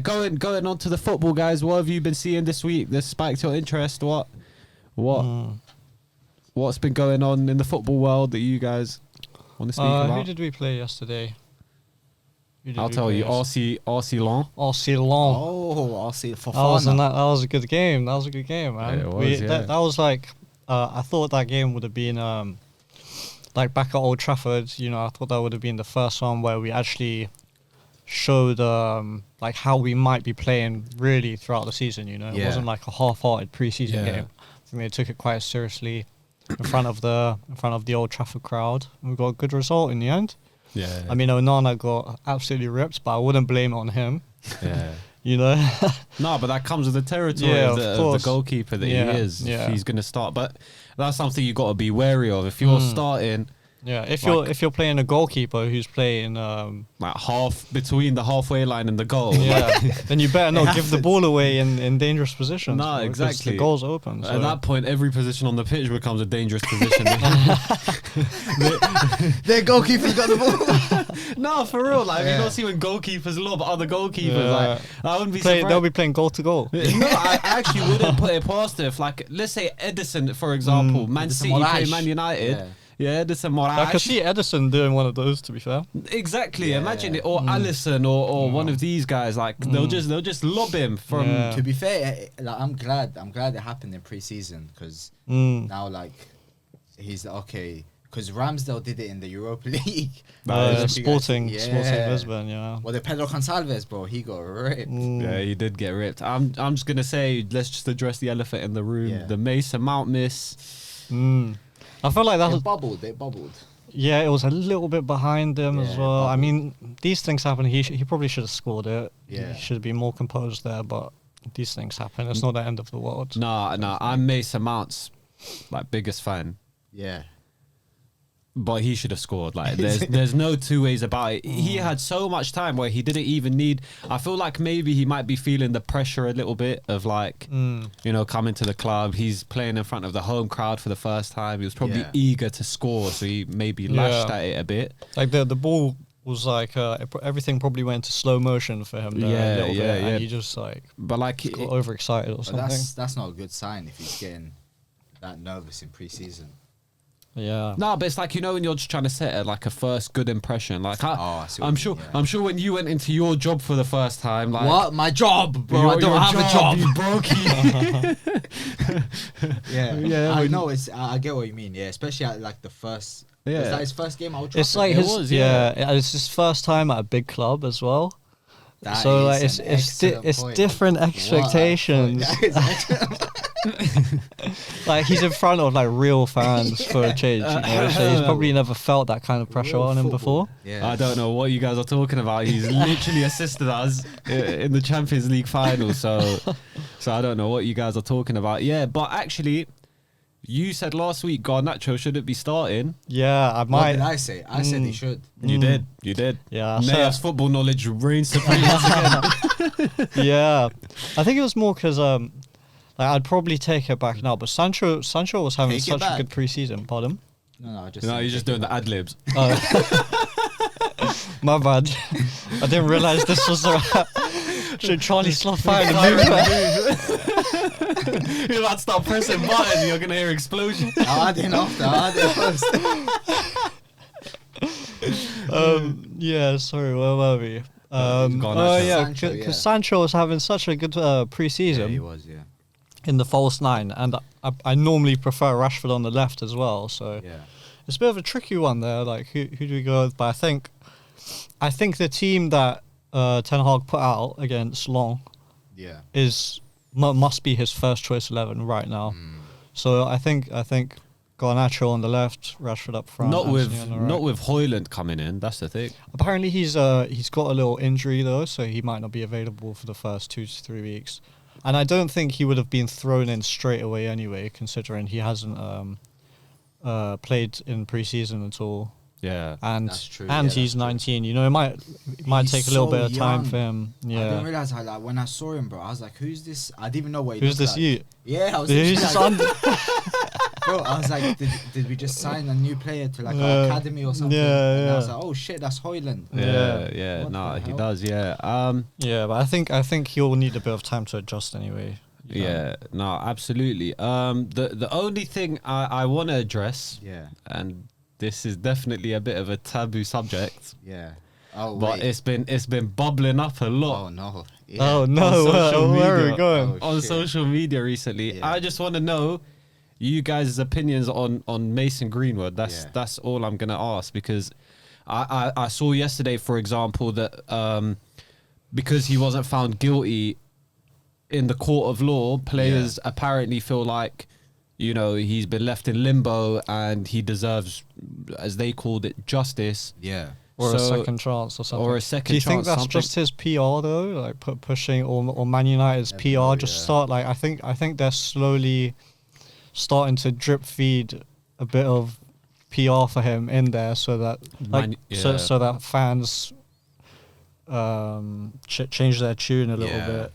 going on to the football, guys. What have you been seeing this week that spiked your interest? What's been going on in the football world that you guys want to speak about? Who did we play yesterday? I'll tell you, RC Lens. RC Lens. Oh, RC for that was a good game. That was a good game, man. Yeah, it was, that was like, I thought that game would have been like back at Old Trafford. You know, I thought that would have been the first one where we actually showed like how we might be playing really throughout the season. You know, it wasn't like a half-hearted pre-season game. I think they took it quite seriously in front of the Old Trafford crowd. We got a good result in the end. Yeah. I mean, Onana got absolutely ripped, but I wouldn't blame it on him. Yeah. You know? No, but that comes with the territory of the goalkeeper that he is. Yeah. He's going to start. But that's something you got to be wary of. If you're starting... Yeah, if you're playing a goalkeeper who's playing like half between the halfway line and the goal, then you better not give the ball away in dangerous positions. No, exactly. The goal's open. So. At that point, every position on the pitch becomes a dangerous position. Their goalkeeper's got the ball. No, for real. Like you don't see when goalkeepers lob other goalkeepers. Like I wouldn't be surprised. They'll be playing goal to goal. No, I actually wouldn't put it past it. If, like, let's say Edison, for example, Man City play Man United. Yeah, Edison Moraes. I could see Edison doing one of those, to be fair. Exactly. Yeah. Imagine it, or Alisson, or one of these guys. Like they'll just lob him from. Yeah. To be fair, like, I'm glad it happened in pre-season because now like he's okay. Because Ramsdale did it in the Europa League. Sporting Lisbon, yeah. Well, the Pedro Gonçalves, bro, he got ripped. Yeah, he did get ripped. I'm just gonna say, let's just address the elephant in the room. Yeah. The Mason Mount miss. I felt like that was They bubbled. Yeah, it was a little bit behind him as well. I mean, these things happen. He probably should have scored it. Yeah. He should have been more composed there, but these things happen. It's not the end of the world. Nah, I'm Mason Mount's like biggest fan. Yeah. But he should have scored. Like there's no two ways about it. He had so much time where he didn't even need. I feel like maybe he might be feeling the pressure a little bit of like, coming to the club. He's playing in front of the home crowd for the first time. He was probably eager to score, so he maybe lashed at it a bit. Like the ball was like everything probably went to slow motion for him. There a little bit, and he just like, but like got overexcited or something. That's not a good sign if he's getting that nervous in pre-season. Yeah. No, but it's like, when you're just trying to set a first good impression. Like I'm sure when you went into your job for the first time, like what? My job, bro. I don't have a job. You broke Yeah. I know I get what you mean, especially at like the first was that his first game at Old Trafford? It's like it's his first time at a big club as well. So like it's different expectations. Like he's in front of like real fans for a change, so he's probably never felt that kind of pressure on him before. Yeah. I don't know what you guys are talking about. He's literally assisted us in the Champions League final, so I don't know what you guys are talking about. Yeah, but actually, you said last week Garnacho shouldn't be starting. Yeah, I might. What did I say? I said he should. You did. Yeah. Naya's football knowledge reigns supreme once again. Yeah, I think it was more because I'd probably take it back now, but Sancho was having such a good pre-season. Pardon? No, you're just doing the ad-libs. My bad. I didn't realise this was should Charlie Sloth find a move? You're about to start pressing buttons, you're gonna hear explosion. I'll add in after. Yeah, sorry, where were we? Because Sancho was having such a good pre-season. Yeah, he was, in the false nine, and I normally prefer Rashford on the left as well, so it's a bit of a tricky one there, like who do we go with? But I think the team that Ten Hag put out against Lens must be his first choice 11 right now. So I think Garnacho on the left, Rashford up front. Not with Højlund coming in, that's the thing. Apparently he's got a little injury though, so he might not be available for the first 2 to 3 weeks. And I don't think he would have been thrown in straight away anyway, considering he hasn't played in pre-season at all. Yeah. And That's true, and yeah, he's that's true. 19. You know, it might He's take a little so bit of time young. for him. I didn't Yeah. realize how, like, when I saw him, bro, I was like, who's this? I didn't even know what he Who's looked this like. you? Yeah, I was Who's literally this like, under? bro, I was like, did we just sign a new player to like Yeah. our academy or something? Yeah, And I was yeah. like, oh shit, that's Hoyland. Yeah. What No, the he hell? does. Yeah. Yeah, but I think he'll need a bit of time to adjust anyway. you know. Yeah. No, absolutely. The only thing I want to address, Yeah, and this is definitely a bit of a taboo subject, yeah. Oh, but wait. it's been bubbling up a lot. Oh, no. Yeah. Oh no, social where are we media. going? Oh, On shit. social media recently. Yeah. I just want to know you guys' opinions on Mason Greenwood. That's all I'm gonna ask, because I saw yesterday, for example, that because he wasn't found guilty in the court of law, players apparently feel like, you know, he's been left in limbo and he deserves, as they called it, justice. Yeah. Or a So- second chance or something. or a second Do you think chance, that's something. just his PR though, like pushing or Man United's Never PR know, just yeah. start like I think they're slowly starting to drip feed a bit of PR for him in there so that like Man- yeah. so that fans change their tune a little Yeah. bit.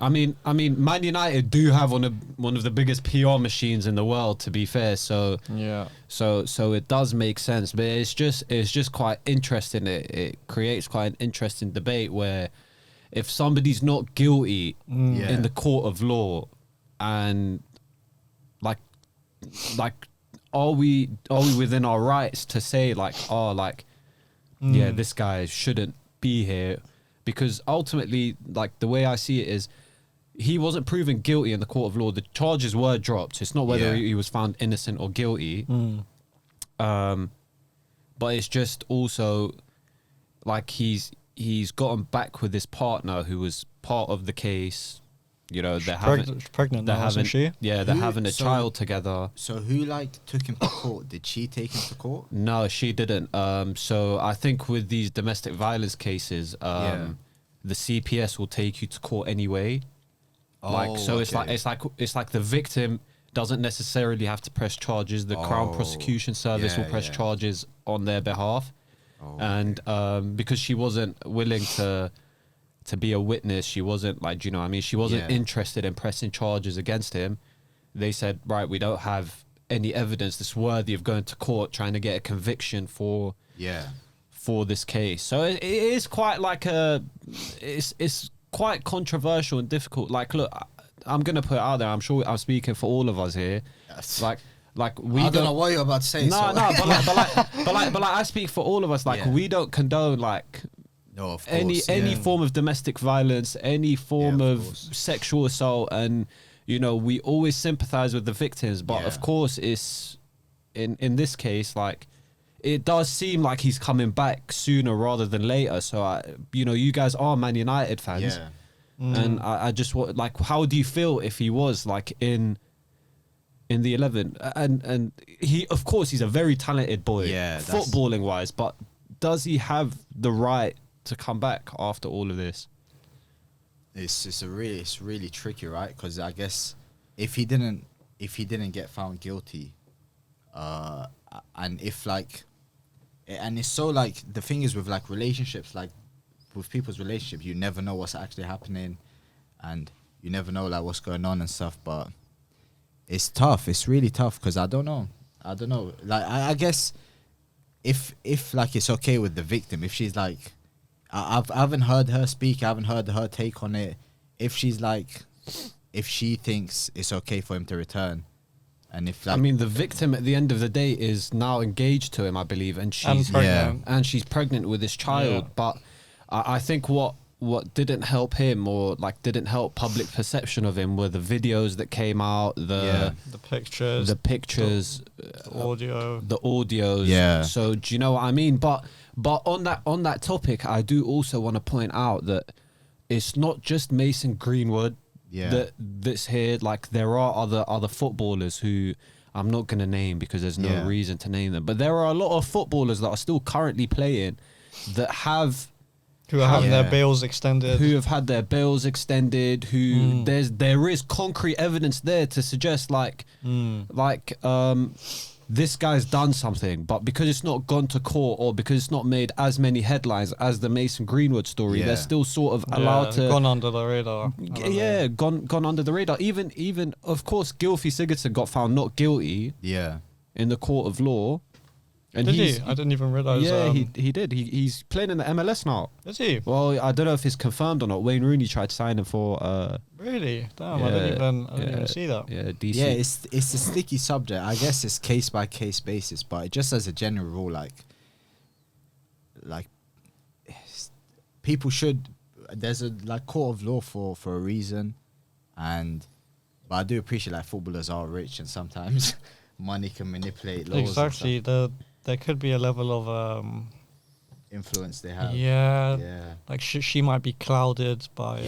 I mean, Man United do have one of the biggest PR machines in the world, to be fair. So Yeah. So it does make sense, but it's just quite interesting. It creates quite an interesting debate where if somebody's not guilty Yeah. in the court of law, and like are we within our rights to say like, oh, like yeah, this guy shouldn't be here? Because ultimately, like, the way I see it is, he wasn't proven guilty in the court of law. The charges were dropped. It's not whether Yeah. he was found innocent or guilty. But it's just also like he's gotten back with his partner who was part of the case. You know, they're Pregnant they're now, having, isn't she? yeah, they're Who- having a so- child together. So who like took him to court? Did she take him to court? No, she didn't. So I think with these domestic violence cases, Yeah. the CPS will take you to court anyway. Like, so it's okay. it's like the victim doesn't necessarily have to press charges. The Crown Oh, Prosecution Service will yeah, press yeah. charges on their behalf. Oh, And because she wasn't willing to be a witness, she wasn't, like, do you know what I mean? She wasn't Yeah. interested in pressing charges against him. They said, right, we don't have any evidence that's worthy of going to court trying to get a conviction for Yeah. this case. So it is quite like it's quite controversial and difficult. Like, look, I'm gonna put it out there. I'm sure I'm speaking for all of us here. Yes. Like we I don't know what you're about to say. No, so. no, but like I speak for all of us. Like, Yeah. we don't condone like No, of any course. any yeah. form of domestic violence, any form Yeah, of of course. sexual assault, and you know, we always sympathize with the victims. But of Yeah. course, it's in this case, like, it does seem like he's coming back sooner rather than later. So you know, you guys are Man United fans, Yeah. and I just want, like, how do you feel if he was like in the 11? And he, of course, he's a very talented boy, Yeah, that's- footballing wise, but does he have the right to come back after all of this? It's really tricky, right? Because I guess if he didn't get found guilty, and if like, and it's so like the thing is with like relationships, like with people's relationships, you never know what's actually happening, and you never know like what's going on and stuff. But it's tough. It's really tough because I don't know. Like I guess if like it's okay with the victim, if she's like, I haven't heard her speak. I haven't heard her take on it. If she's like, if she thinks it's okay for him to return, and if like, I mean, the victim at the end of the day is now engaged to him, I believe, and she's pregnant. and she's pregnant with this child. Yeah. But I think what didn't help him, or like didn't help public perception of him, were the videos that came out, Yeah. The pictures, the pictures, the audio. the audios. Yeah. So do you know what I mean? But on that topic, I do also want to point out that it's not just Mason Greenwood Yeah. that's here. Like, there are other footballers who I'm not going to name because there's no Yeah. reason to name them. But there are a lot of footballers that are still currently playing that Who are having Yeah. their bails extended. who have had their bails extended, who there is concrete evidence there to suggest like this guy's done something, but because it's not gone to court or because it's not made as many headlines as the Mason Greenwood story, they're still sort of allowed to gone under the radar. yeah, gone under the radar. Even of course, Gylfi Sigurdsson got found not guilty in the court of law. And did he? I didn't even realize. Yeah, he did. He's playing in the MLS now. Is he? Well, I don't know if it's confirmed or not. Wayne Rooney tried to sign him for. Really? Damn, I didn't even see that. Yeah, DC. Yeah, it's a sticky subject. I guess it's case by case basis, but just as a general rule, like people should. There's a court of law for a reason, but I do appreciate footballers are rich and sometimes money can manipulate laws. Exactly. There could be a level of influence they have. Yeah. Like she might be clouded by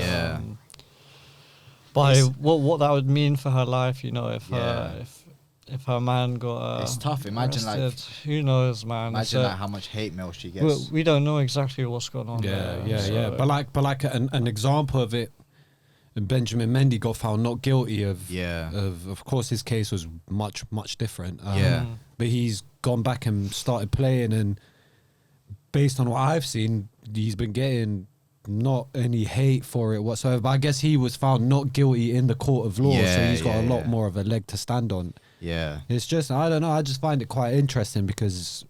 what that would mean for her life. If her man got it's tough. Imagine arrested, who knows, man. Imagine how much hate mail she gets. We don't know exactly what's going on. Yeah. But like an example of it. Benjamin Mendy got found not guilty of course his case was much different. But he's gone back and started playing, and based on what I've seen, he's been getting not any hate for it whatsoever. But I guess he was found not guilty in the court of law, so he's got a lot more of a leg to stand on. Yeah. It's just, I don't know, I just find it quite interesting because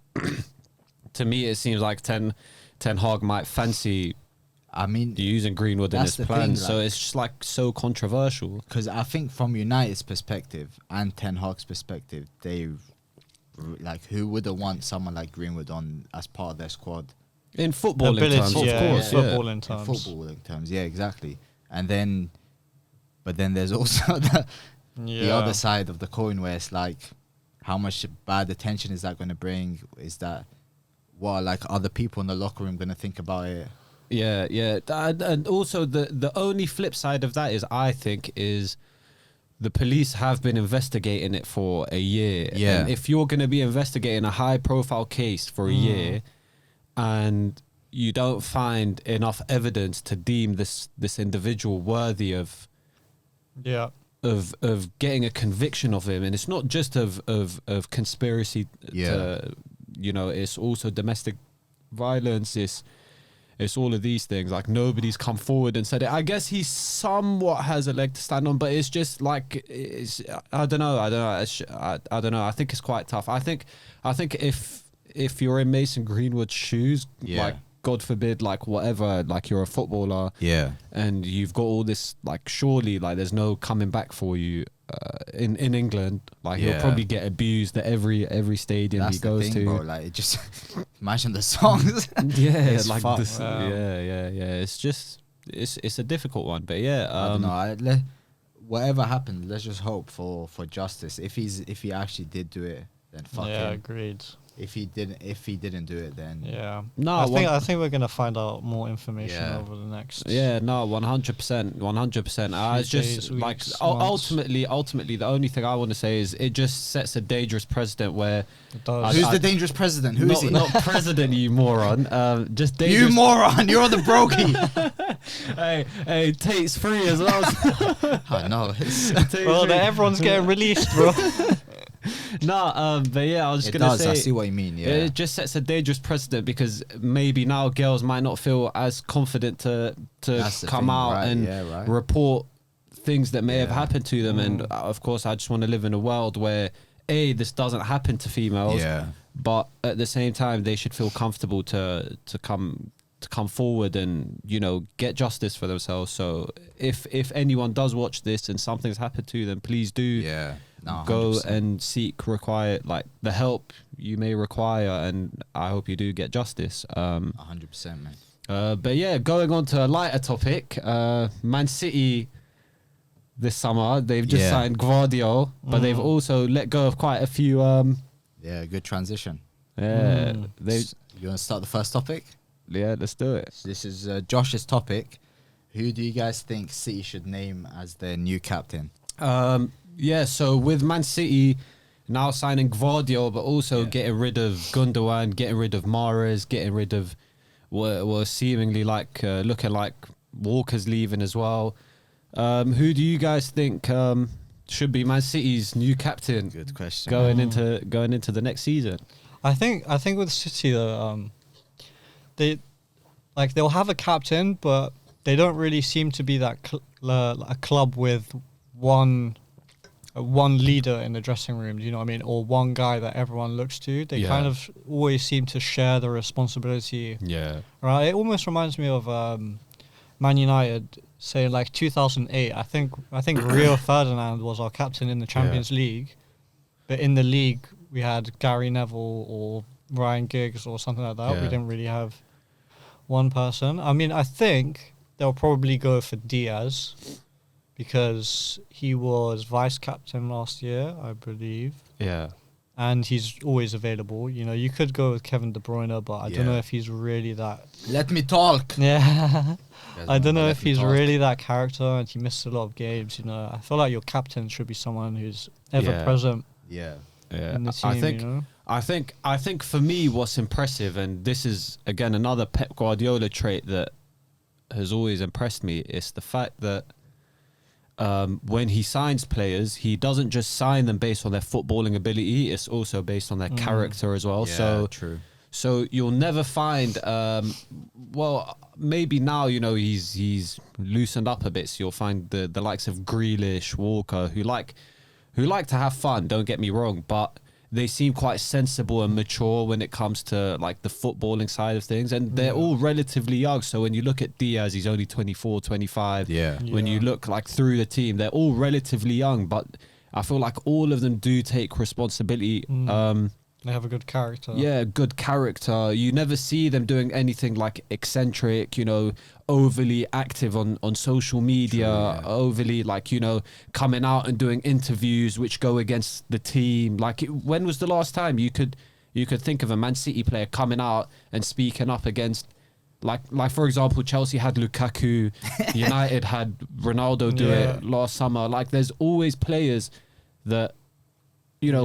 to me it seems like Ten Hag might fancy using Greenwood in his plans, so it's just so controversial. Because I think from United's perspective and Ten Hag's perspective, they who wouldn't want someone like Greenwood on as part of their squad in footballing terms, of course. Footballing terms, yeah, exactly. And then, but then there's also the other side of the coin where it's how much bad attention is that going to bring? Is that what are other people in the locker room going to think about it? Yeah. And also the only flip side of that is the police have been investigating it for a year. Yeah. And if you're going to be investigating a high profile case for a year and you don't find enough evidence to deem this individual worthy of getting a conviction of him, and it's not just of conspiracy to, it's also domestic violence, it's all of these things. Nobody's come forward and said it. I guess he somewhat has a leg to stand on, but it's just I don't know. I don't know. I think it's quite tough. I think if you're in Mason Greenwood's shoes, God forbid, whatever, you're a footballer, and you've got all this, surely, there's no coming back for you. In England, he'll probably get abused at every stadium he goes to. Bro, just imagine the songs. It's It's just it's a difficult one, but I don't know. Whatever happened, let's just hope for justice. If he actually did do it, then fuck him. Yeah, agreed. If he didn't do it, then I think we're gonna find out more information over the next 100%. It's just ultimately the only thing I want to say is it just sets a dangerous precedent where who's the dangerous president? Who is he? Not president, you moron. Just dangerous. You moron. You're the brokey. hey, Tate's free as well. I know. Bro, everyone's getting released, bro. But yeah, I was just gonna say. I see what you mean. Yeah, it just sets a dangerous precedent because maybe now girls might not feel as confident to come out and report things that may have happened to them. And of course, I just want to live in a world where this doesn't happen to females. But at the same time, they should feel comfortable to come forward and get justice for themselves. So if anyone does watch this and something's happened to them, please do go and seek the help you may require, and I hope you do get justice. 100%, man. But yeah, going on to a lighter topic, Man City this summer they've just signed Gvardiol, but they've also let go of quite a few. Good transition. Yeah, you want to start the first topic? Yeah, let's do it. This is Josh's topic. Who do you guys think City should name as their new captain? So with Man City now signing Gvardiol, but also getting rid of Gundogan, getting rid of Mahrez, getting rid of what seemingly looking like Walker's leaving as well. Who do you guys think should be Man City's new captain Good question. going into the next season? I think with City though, they'll have a captain, but they don't really seem to be that a club with one leader in the dressing room. Do you know what I mean? Or one guy that everyone looks to. They kind of always seem to share the responsibility. Yeah. Right. It almost reminds me of Man United. Say like 2008. I think Rio Ferdinand was our captain in the Champions League, but in the league we had Gary Neville or Ryan Giggs or something like that. Yeah. We didn't really have one person. I mean, I think they'll probably go for Diaz because he was vice captain last year, I believe. Yeah. And he's always available. You know, you could go with Kevin De Bruyne, but I don't know if he's really that. Let me talk. Yeah. I don't know Let if me he's talk. really that character, and he missed a lot of games. You know, I feel like your captain should be someone who's ever present Yeah. Yeah. in the team. I think for me, what's impressive, and this is again another Pep Guardiola trait that has always impressed me, is the fact that when he signs players, he doesn't just sign them based on their footballing ability. It's also based on their character as well. Yeah, So true. So you'll never find. Well, maybe now he's loosened up a bit. So you'll find the likes of Grealish, Walker, who like to have fun. Don't get me wrong, but they seem quite sensible and mature when it comes to like the footballing side of things, and they're all relatively young. So when you look at Diaz, he's only 24, 25. Yeah. When you look like through the team, they're all relatively young, but I feel like all of them do take responsibility. They have a good character. Yeah, good character. You never see them doing anything like eccentric, overly active on social media, overly coming out and doing interviews which go against the team. Like, when was the last time you could think of a Man City player coming out and speaking up against, like for example, Chelsea had Lukaku, United had Ronaldo do it last summer. Like, there's always players that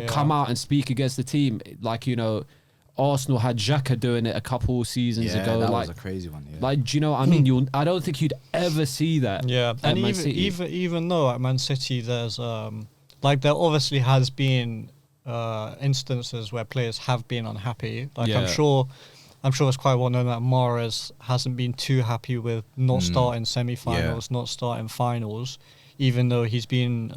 come out and speak against the team. Like, Arsenal had Xhaka doing it a couple seasons ago. That like, was a crazy one. Yeah. Like, do you know what I mean? I don't think you'd ever see that. Yeah, at and Man City. even though at Man City there's there obviously has been instances where players have been unhappy. Like, I'm sure it's quite well known that Mahrez hasn't been too happy with not starting semi-finals, not starting finals, even though he's been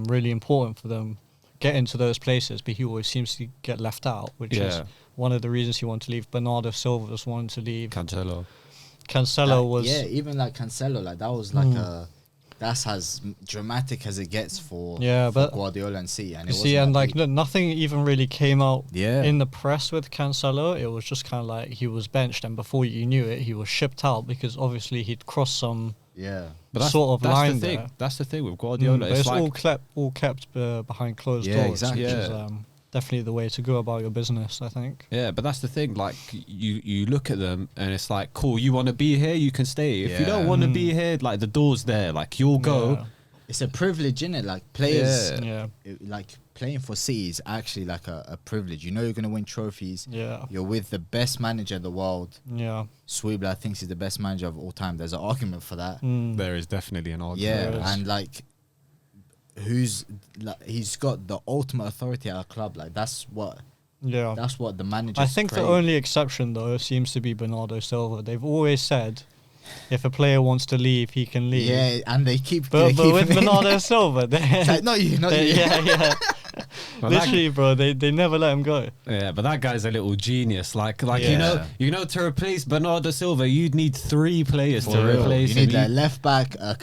really important for them get into those places, but he always seems to get left out, which is one of the reasons he wanted to leave. Bernardo Silva just wanted to leave. Cancelo was... Yeah, even like Cancelo, like that was like that's as dramatic as it gets for Guardiola and City. And nothing even really came out Yeah. in the press with Cancelo. It was just kind of like he was benched, and before you knew it, he was shipped out because obviously he'd crossed some But that's, sort of that's line the thing. there. That's the thing with Guardiola. But It's it's like, all kept behind closed Yeah, doors, exactly. which is Yeah. definitely the way to go about your business, I think. yeah, but that's the thing. Like, you look at them and it's like, cool, you want to be here, you can stay. If you don't want to be here, like, the door's there. Like, you'll go. It's a privilege, innit? Like, players, Yeah. like playing for City is actually like a privilege. You know you're gonna win trophies. Yeah. You're with the best manager in the world. Yeah. Sweebler thinks he's the best manager of all time. There's an argument for that. There is definitely an argument. Yeah, and like, he's got the ultimate authority at a club. Like, that's what the manager. I think the only exception, though, seems to be Bernardo Silva. They've always said if a player wants to leave, he can leave. Yeah, and they keep. But with Bernardo Silva, It's like, not you. yeah. Well, Literally, bro, they never let him go. Yeah, but that guy's a little genius. Like Yeah. to replace Bernardo Silva, you'd need 3 players to real. replace You need him. a left back, a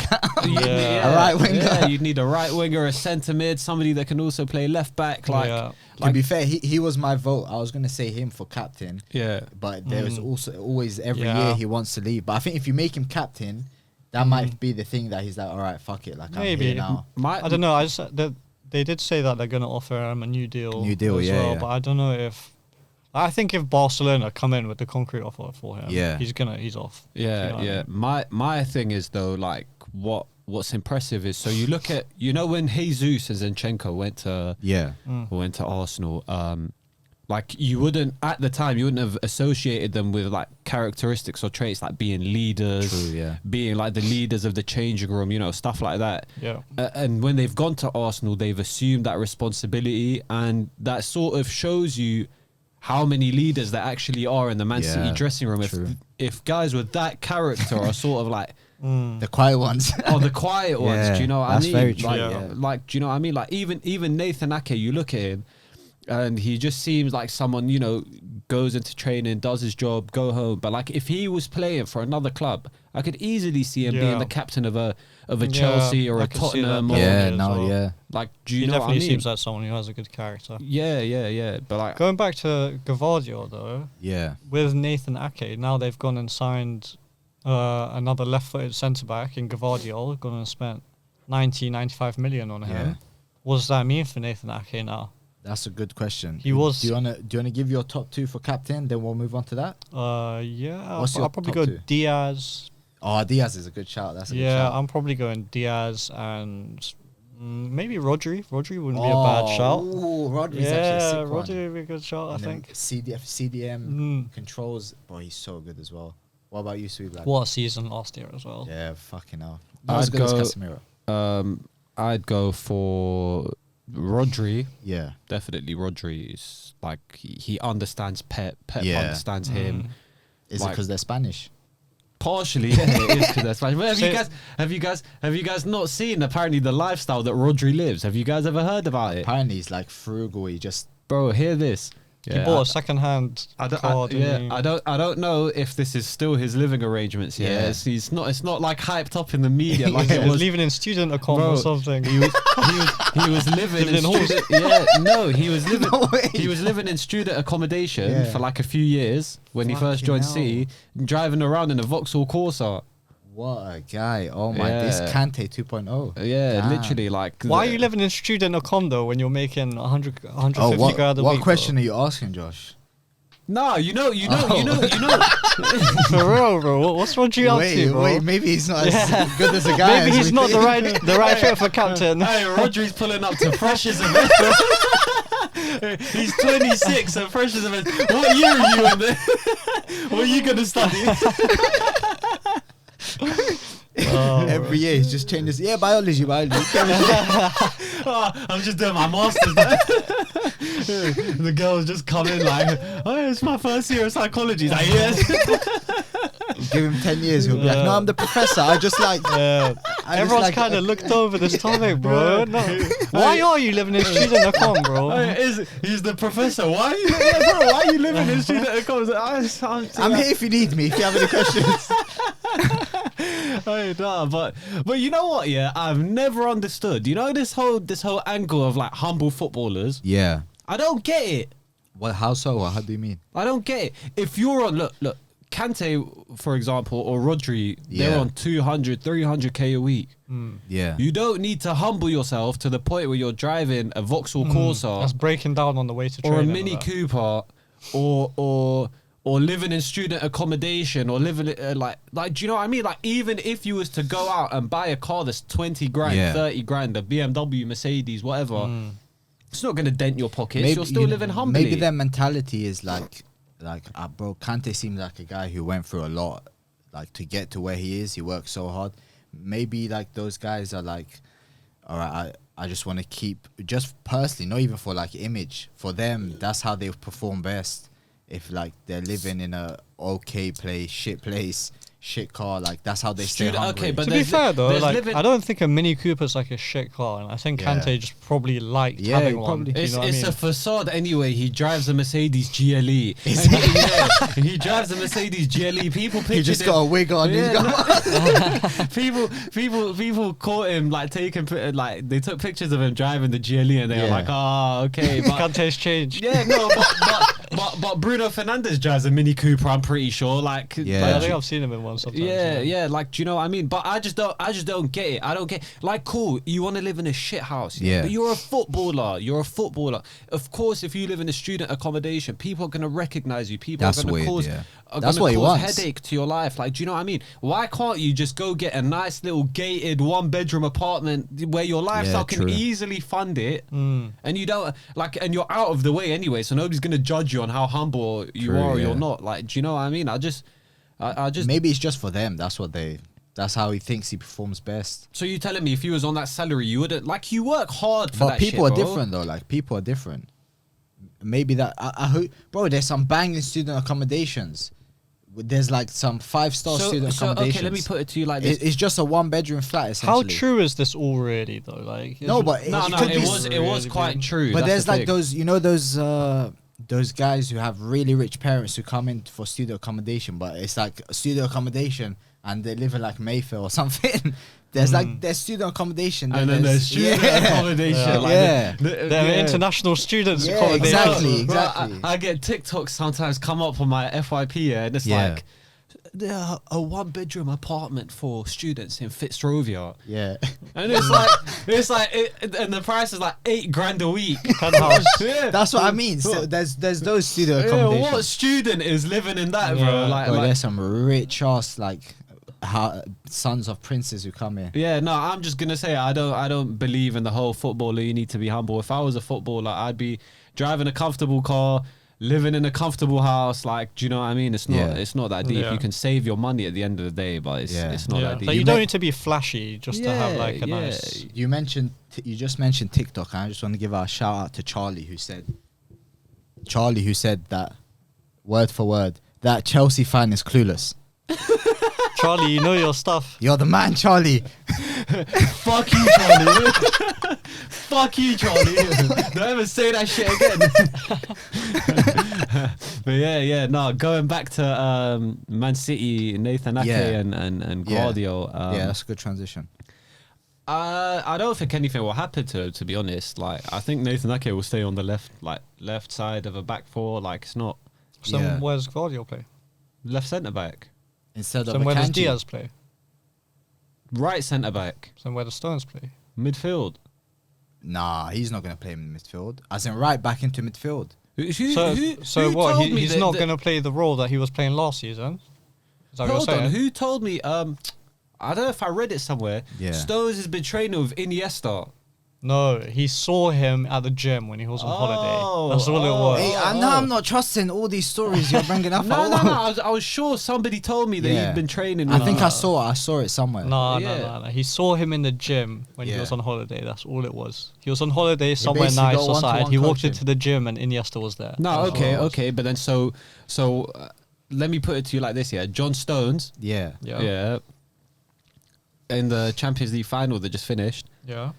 Yeah. right winger. Yeah, you'd need a right winger, a centre mid, somebody that can also play left back. Like, To be fair, he was my vote. I was gonna say him for captain. yeah. But there is also always every Yeah. year he wants to leave. But I think if you make him captain, that might be the thing that he's like, all right, fuck it, like Maybe. I'm here now. I don't know. They did say that they're going to offer him a new deal. New deal, as yeah, well, yeah. But I don't know if. I think if Barcelona come in with the concrete offer for him, Yeah. he's off. Yeah, You know what I mean? My thing is, though, like, what's impressive is, so you look at, when Jesus and Zinchenko went to Yeah. Arsenal, like you wouldn't at the time you wouldn't have associated them with like characteristics or traits like being leaders, True, yeah. being like the leaders of the changing room, you know, stuff like that. Yeah. And when they've gone to Arsenal, they've assumed that responsibility, and that sort of shows you how many leaders there actually are in the Man City dressing room. True. If guys with that character are sort of like The quiet ones. the quiet ones, do you know what I mean? That's very true. Like, do you know what I mean? Like even Nathan Ake, you look at him and he just seems like someone, you know, goes into training, does his job, go home. But like if he was playing for another club, I could easily see him being the captain of a Chelsea or I a can see that Tottenham. Or, definitely as well. like, do you He know what I definitely mean? seems like someone who has a good character. Yeah. But like, Going back to Gvardiol though, Yeah. with Nathan Ake, now they've gone and signed another left-footed centre-back in Gvardiol, gone and spent 95 million on him. Yeah. What does that mean for Nathan Ake now? That's a good question. He was- Do you wanna give your top 2 for captain? Then we'll move on to that. Yeah, What's your I'll probably top go 2? Diaz. Oh, Diaz is a good shout. That's a good Yeah, shout. I'm probably going Diaz and maybe Rodri. Rodri wouldn't be a bad shout. Ooh, Rodri's Yeah, actually a sick one. Rodri would be a good shout, I And then think. CDM controls. Boy, he's so good as well. What about you, Sweet Lad? What a season last year as well. Yeah, fucking hell. Not as I'd good as go- Casemiro. I'd go for Rodri. Yeah. Definitely Rodri is like he understands Pep Yeah. understands him. Is it Like- because they're Spanish? Partially, yeah, it is because that's Spanish. But have So- you guys not seen apparently the lifestyle that Rodri lives? Have you guys ever heard about it? Apparently, he's like frugal. He just Bro, hear this. He bought a second-hand car, didn't he? I don't know if this is still his living arrangements. Yeah, Yeah. it's not like hyped up in the media like He it was was. living in student accom Bro, or something. He was living Living in in halls. student. Yeah, no, he was living. No way. He was living in student accommodation Yeah. for like a few years when he first Fucking joined hell. City, driving around in a Vauxhall Corsa. what a guy. Oh my, this Yeah. Kante 2.0. Yeah, Damn. literally like. Why are you living in student accom though when you're making 150 Oh, what grand a week? question are you asking, Josh? No, you know. For real, bro. What's Rodri up to, bro? Wait, maybe he's not Yeah. as good as a guy. Maybe as he's we not think. the right fit for captain. Hey, Rodri's pulling up to freshism. He's 26 and freshism. What year are you in there? What are you gonna study? Every year he's just changing. Yeah, biology. Oh, I'm just doing my masters. The girls just come in like, oh, it's my first year of psychology. He's like, yes. Give him 10 years. He'll be like, no, I'm the professor. I just like. Yeah. I just Everyone's like- kind of looked over this topic, bro. No. Why are you living in student accom, bro? He's the professor. Why are you, bro, why are you living in student accommodation? I'm here if you need me. If you have any questions. Hey, nah, but you know what? Yeah, I've never understood. You know this whole angle of like humble footballers. Yeah. I don't get it. What? How so? How do you mean? I don't get it. If you're on look, Kante, for example, or Rodri, they're Yeah. on 200, 300k a week. Yeah. You don't need to humble yourself to the point where you're driving a Vauxhall Corsa That's breaking down on the way to or a training. Mini and that. Cooper or living in student accommodation or living like do you know what I mean? Like even if you was to go out and buy a car that's 20 grand, Yeah. 30 grand, a BMW, Mercedes, whatever, it's not going to dent your pockets. You're still you- living humbly. Maybe their mentality is like, bro, Kante seems like a guy who went through a lot, like to get to where he is. He worked so hard. Maybe like those guys are like, all right, I just want to keep, just personally, not even for like image. For them, that's how they perform best. If like they're living in a okay place, shit car, like that's how they stay Student- hungry. okay, but To be there's- fair though, there's like living- I don't think a Mini Cooper's like a shit car, and I think Yeah. Kante just probably liked Yeah, having he one. probably- you It's know what I mean? a facade anyway. He drives a Mercedes GLE. He drives a Mercedes GLE. People picture he just got a wig on. Yeah, He's got people caught him like like they took pictures of him driving the GLE and they were Yeah. like, oh, okay, but Kante's changed. yeah, no, but Bruno Fernandes drives a Mini Cooper. I'm pretty sure. Like, Yeah. I like, think I've seen him in one sometimes. yeah. Like, do you know what I mean? But I just don't get it. I don't get. Like, cool, you want to live in a shit house, Yeah. but you're a footballer. Of course, if you live in a student accommodation, people are gonna recognize you. People That's are gonna weird, cause yeah. are That's gonna what he cause wants. headache to your life. Like, do you know what I mean? Why can't you just go get a nice little gated 1-bedroom apartment where your lifestyle can true. easily fund it, and you don't like, and you're out of the way anyway, so nobody's gonna judge you on how humble you True, are or yeah. you're not. Like, do you know what I mean? I just Maybe it's just for them. That's how he thinks he performs best. So you telling me if you was on that salary, you wouldn't, like, you work hard for But that people shit, are bro. different though. Like people are different. Maybe that I hope, bro. There's some banging student accommodations. There's like some 5-star student accommodations. Okay, let me put it to you like this. It's just a 1-bedroom flat How essentially. true is this all really though? Like No, but no, it no, could it be was really quite big. true. But That's there's the like thing. those, those guys who have really rich parents who come in for studio accommodation, but it's like a studio accommodation and they live in like Mayfair or something. There's student accommodation, And then there's student accommodation. Yeah. Like Yeah. They're international students Yeah, accommodation. exactly. Bro, I get TikToks sometimes come up on my FYP, and it's Yeah. like a 1-bedroom apartment for students in Fitzrovia, Yeah. and it's like and the price is like $8,000 a week. Penthouse. Yeah. That's what I mean. So there's those studio Yeah, accommodations. what student is living in that, Yeah. bro? Like, Bro, there's some rich ass like sons of princes who come here. yeah, no, I'm just gonna say I don't believe in the whole footballer. You need to be humble. If I was a footballer, I'd be driving a comfortable car, living in a comfortable house. Like, do you know what I mean? It's not that deep. Yeah. You can save your money at the end of the day, but it's not Yeah. that deep. Like you don't need to be flashy just to have like a Yeah, nice. You just mentioned TikTok, and I just want to give a shout out to Charlie who said that word for word that Chelsea fan is clueless. Charlie, you know your stuff. You're the man, Charlie. Fuck you, Charlie. Fuck you, Charlie. Don't ever say that shit again. But yeah, no. Going back to Man City, Nathan Ake Yeah. and Yeah. Guardiola. Yeah, that's a good transition. I don't think anything will happen to be honest. Like, I think Nathan Ake will stay on the left side of a back four. Like, it's not So Yeah. where's Guardiola play? left centre back, Instead So of where does Akanji. Diaz play? right centre back, So where does Stones play? midfield. Nah, he's not gonna play in midfield. As in right back into midfield. So what? told me He's that- not that- going to play the role that he was playing last season. Is that what Hold you're on, saying? who told me? I don't know if I read it somewhere. Yeah. Stones has been training with Iniesta. No, he saw him at the gym when he was on Oh, holiday. That's all it oh. was. Hey, I'm not trusting all these stories you're bringing up. No. I was sure somebody told me that Yeah. he'd been training. I with think I saw it somewhere. No, Yeah. no. He saw him in the gym when he Yeah. was on holiday. That's all it was. He was on holiday somewhere basically nice got or one-to-one side. He walked coaching. into the gym and Iniesta was there. No, That's all it was. okay. But then so let me put it to you like this. Yeah, John Stones. Yeah. Yeah. In the Champions League final that just finished, Yeah.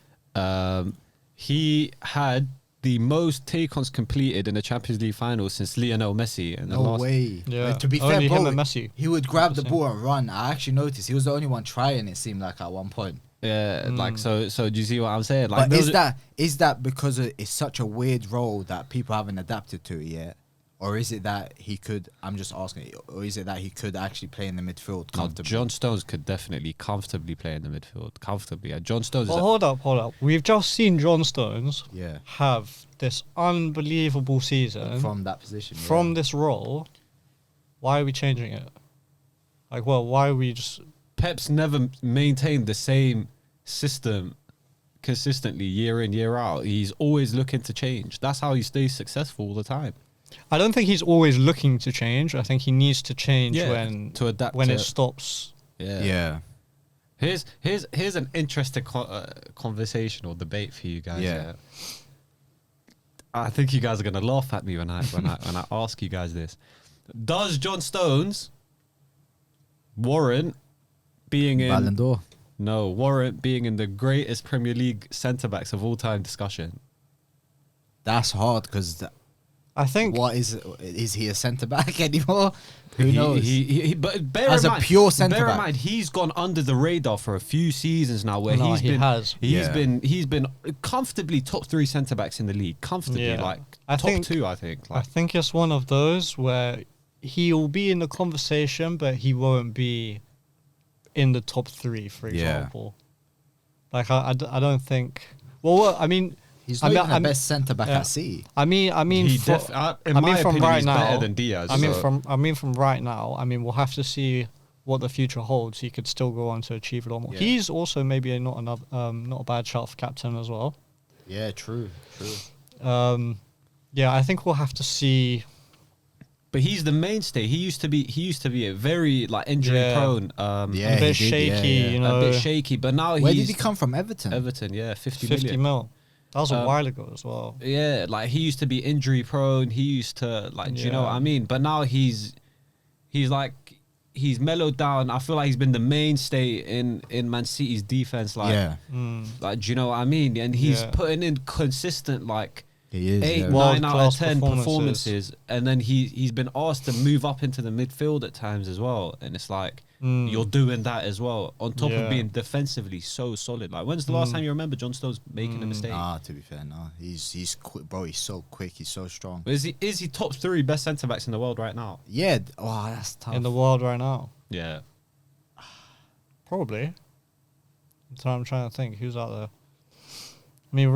he had the most take-ons completed in the Champions League final since Lionel Messi. And No way. Yeah. Like, to be Only fair, him bro, and Messi. he would grab the Same. ball and run. I actually noticed he was the only one trying. It seemed like at one point. Yeah, like so. Do you see what I'm saying? Like, But those is that because it's such a weird role that people haven't adapted to it yet, or is it that he could? I'm just asking, or is it that he could actually play in the midfield No, comfortably? John Stones could definitely comfortably play in the midfield. Comfortably. Yeah, John Stones Well, is hold up. We've just seen John Stones Yeah, have this unbelievable season from that position. from yeah. this role. Why are we changing it? Like, well, why are we just... Pep's never maintained the same system consistently year in, year out. He's always looking to change. That's how he stays successful all the time. I don't think he's always looking to change. I think he needs to change Yeah, when to adapt when to- it stops. Yeah. Yeah, Here's an interesting conversation or debate for you guys. Yeah. I think you guys are gonna laugh at me when I ask you guys this. Does John Stones warrant being in Ballon d'Or. No, warrant being in the greatest Premier League centre backs of all time discussion? That's hard because I think what is he a centre back anymore? Who knows? But bear As in a mind, pure centre bear in back. mind, he's gone under the radar for a few seasons now. Where No, he's he been, has. Yeah. he's been comfortably top 3 centre backs in the league. Comfortably, Yeah. like I top think- 2, I think. I Like, think it's one of those where he'll be in the conversation, but he won't be in the top 3, for Yeah. example. Like I don't think. Well, I mean, He's not even the best centre back at City. I mean, in my from opinion, right he's now, better than Diaz. from right now. I mean, we'll have to see what the future holds. He could still go on to achieve a lot more. Yeah. He's also maybe not a bad shout for captain as well. Yeah, true. Yeah, I think we'll have to see. But he's the mainstay. He used to be a very like injury prone. A bit shaky, you know. A bit shaky. But now where did he come from? Everton. Everton, yeah, 50 million. Mil. That was a while ago as well. Yeah, like he used to be injury prone. He used to like, do you know what I mean? But now he's mellowed down. I feel like he's been the mainstay in Man City's defense. Like, like, do you know what I mean? And he's putting in consistent like. He is 8, 9 out of 10 performances, and then he's been asked to move up into the midfield at times as well, and it's like you're doing that as well on top of being defensively so solid. Like, when's the last time you remember John Stones making a mistake? To be fair, no, he's quick, bro. He's so quick. He's so strong. Is he top 3 best centre backs in the world right now? Yeah. Oh, that's tough. In the world right now, yeah, probably. So I'm trying to think who's out there. I mean,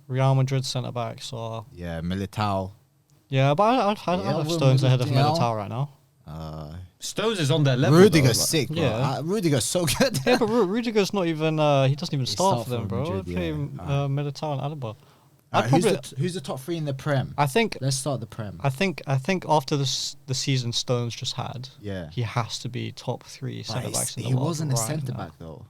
Real Madrid centre backs are... Yeah, Militao. Yeah, but I'd have Stones ahead of Militao right now. Stones is on their level. Rudiger's sick, bro. Yeah. Rudiger's so good. Yeah, but Rudiger's not even... he doesn't even start for them, bro. Madrid, They play Militao and Alaba. Who's the top 3 in the Prem? I think... Let's start the Prem. I think after the season Stones just had, he has to be top 3 centre backs in the world. He wasn't a centre back though.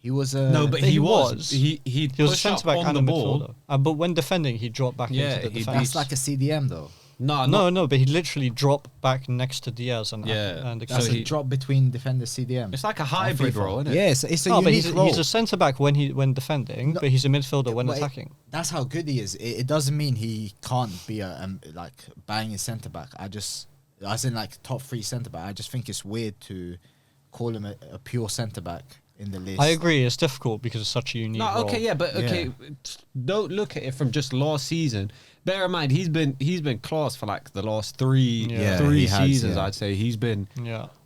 He was a no, but he was. He was a centre back and a midfielder. But when defending, he dropped back into the defence. That's like a CDM though. No, but he literally dropped back next to Diaz and that's a drop between defender CDM. It's like a hybrid role, isn't it? Yeah, it's a unique role. He's a centre back when defending, but he's a midfielder when attacking. That's how good he is. It doesn't mean he can't be a like banging centre back. As in like top 3 centre back. I just think it's weird to call him a pure centre back in the list. I agree, it's difficult because it's such a unique role. Don't look at it from just last season. Bear in mind, he's been class for like the last 3 seasons. I'd say he's been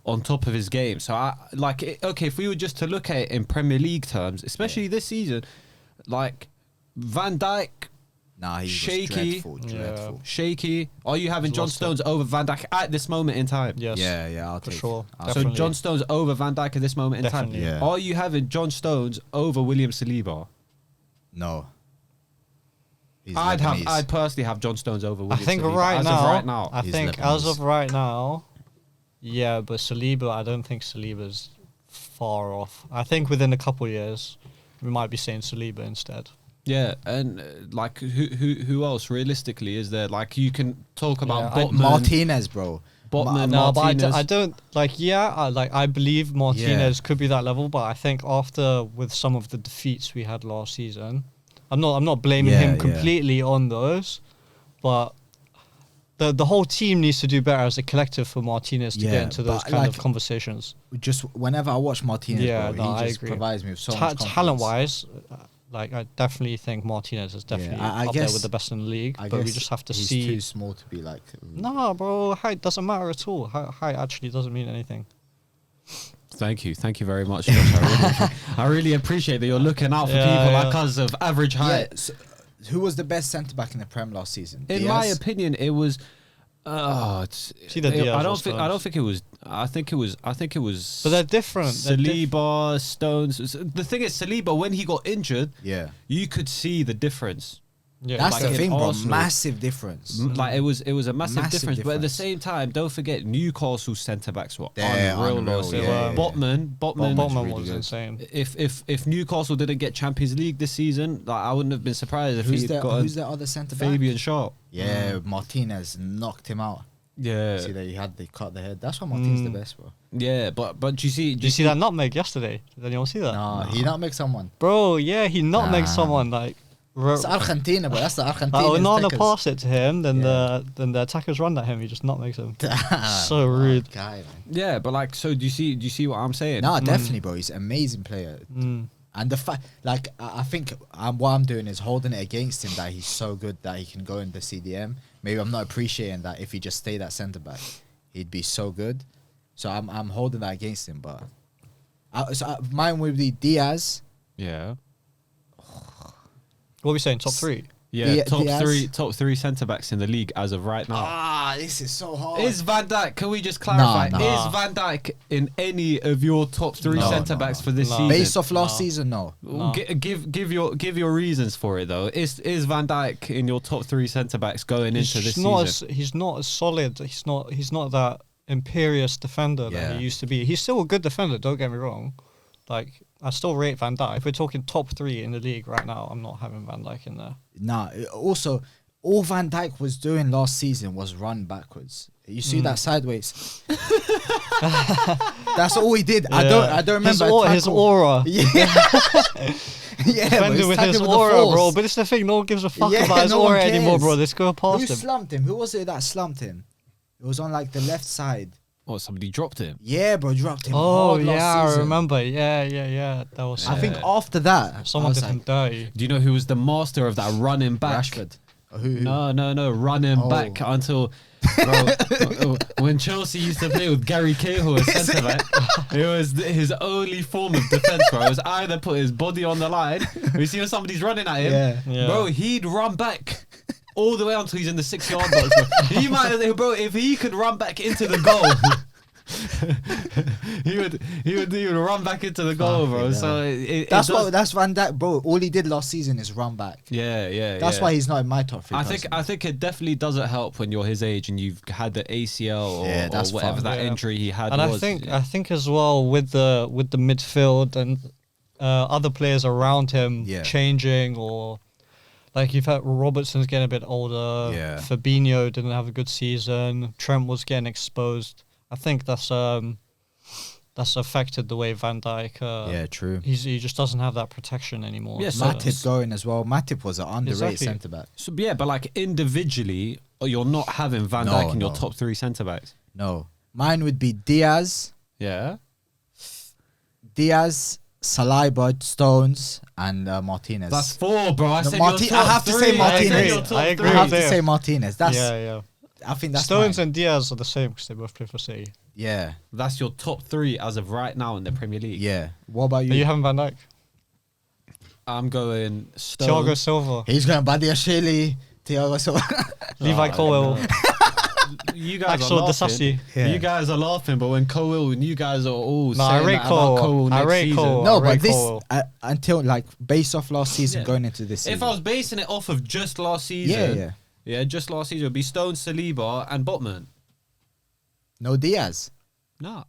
on top of his game. So if we were just to look at it in Premier League terms, especially this season, like Van Dijk. Nah, he's shaky, dreadful. Shaky. Are you having John Stones over Van Dijk at this moment in time? Yes. Yeah, I'll take it. Sure. So John Stones over Van Dijk at this moment in time. Yeah. Are you having John Stones over William Saliba? No. I'd personally have John Stones over William Saliba. I think as of right now, yeah, but Saliba, I don't think Saliba's far off. I think within a couple of years, we might be saying Saliba instead. Yeah, and like who else realistically is there? Like you can talk about Botman, Martinez, bro. Botman, no, Martinez. but I don't like. Yeah, I believe Martinez could be that level, but I think after with some of the defeats we had last season, I'm not blaming him completely on those, but the whole team needs to do better as a collective for Martinez to get into those kind of conversations. Just whenever I watch Martinez, bro, he just provides me with so much confidence. Talent-wise. Like, I definitely think Martinez is definitely up there with the best in the league, but we just have to see. He's too small to be like. Nah, bro, height doesn't matter at all. Height actually doesn't mean anything. Thank you very much, Josh. I really appreciate that you're looking out for people like us of average height. Yeah, so who was the best centre back in the Prem last season? In my opinion, it was. I don't think it was. I think it was. But they're different. Saliba, Stones. The thing is, Saliba, when he got injured, you could see the difference. Yeah, that's like the thing, bro. Arsenal. Massive difference. Like it was a massive difference. But at the same time, don't forget Newcastle's centre backs were unreal. Botman was insane. If Newcastle didn't get Champions League this season, like I wouldn't have been surprised if he'd got. Who's the other centre back? Fabian Sharp. Yeah, Martinez knocked him out. Yeah. See that they cut the head. That's why Martinez the best, bro. Yeah, but do you see? Did you see that nutmeg yesterday? Did anyone see that? No, he nutmegged someone. Bro, yeah, he nutmegged someone like. It's Argentina, but that's the Argentina. Onana pass it to him, then the attackers run at him. He just nutmegs him. So rude. Guy, man. Yeah, but like, so do you see what I'm saying? No, definitely, bro. He's an amazing player. And the fact, like, I think what I'm doing is holding it against him that he's so good that he can go in the CDM. Maybe I'm not appreciating that if he just stayed at centre back, he'd be so good. So I'm holding that against him. But mine would be Diaz. Yeah. What are we saying? Top 3? Yeah, Diaz? top three centre backs in the league as of right now. This is so hard. Is Van Dijk? Can we just clarify? Nah. Is Van Dijk in any of your top 3 No, centre backs for this No. season? Based off last season, no. No. Give your reasons for it though. Is Van Dijk in your top 3 centre backs going into this season? He's not as solid. He's not that imperious defender that he used to be. He's still a good defender. Don't get me wrong. Like, I still rate Van Dijk. If we're talking top 3 in the league right now, I'm not having Van Dijk in there. Nah. Also, all Van Dijk was doing last season was run backwards. You see that sideways. That's all he did. Yeah. I don't remember his aura. Yeah. Yeah, Defending with his aura, bro. But it's the thing. No one gives a fuck about his no one aura anymore, cares. bro. Let's go past Who him. slumped him? Who was it that slumped him? It was on like the left side. Oh, somebody dropped him. Yeah, bro, dropped him. Oh hard last yeah, I season. remember. Yeah. That was. I think after that, someone I was did him like, dirty. Do you know who was the master of that running back? Rashford. Who? No, running back until bro, when Chelsea used to play with Gary Cahill as centre back, it was his only form of defence, bro. It was either put his body on the line, we see when somebody's running at him, Yeah. bro, he'd run back all the way until he's in the 6-yard box. Bro. He might, bro, if he could run back into the goal. he would run back into the goal, bro. So That's Van Dijk, bro. All he did last season is run back. Yeah. That's why he's not in my top 3. I think it definitely doesn't help when you're his age and you've had the ACL or, that's or whatever fine. that injury he had And was. I think as well with the midfield and other players around him changing, or like you've had Robertson's getting a bit older. Yeah. Fabinho didn't have a good season. Trent was getting exposed. I think that's affected the way Van Dijk. True. He just doesn't have that protection anymore. Yeah, Matip going as well. Matip was an underrated Exactly. centre back. So yeah, but like individually, you're not having Van No, Dijk in your no. top 3 centre backs. No, mine would be Diaz, Yeah. Saliba, Stones, and Martinez. That's 4, bro. I No, said Marti- your top I have to 3. say Martinez. I said your top I agree. I 3. have to there. say Martinez. That's yeah. I think that's Stones mine. and Diaz are the same because they both play for City. Yeah, That's your top 3 as of right now in the Premier League. yeah. What about Are you you? having Van Dijk? I'm going Stones. Thiago Silva, He's going Badiashile, Thiago Silva. Levi Colwill, You guys Axel are laughing. Disasi. Yeah. You guys are laughing, but when Cole, when you guys are all No, I saying rate that about Cole. Cole I next rate season. Cole. No, Ray but this Colwill. until like based off last season Yeah. going into this season. If I was basing it off of just last season, just last season, it would be Stones, Saliba, and Botman. No Diaz Nah.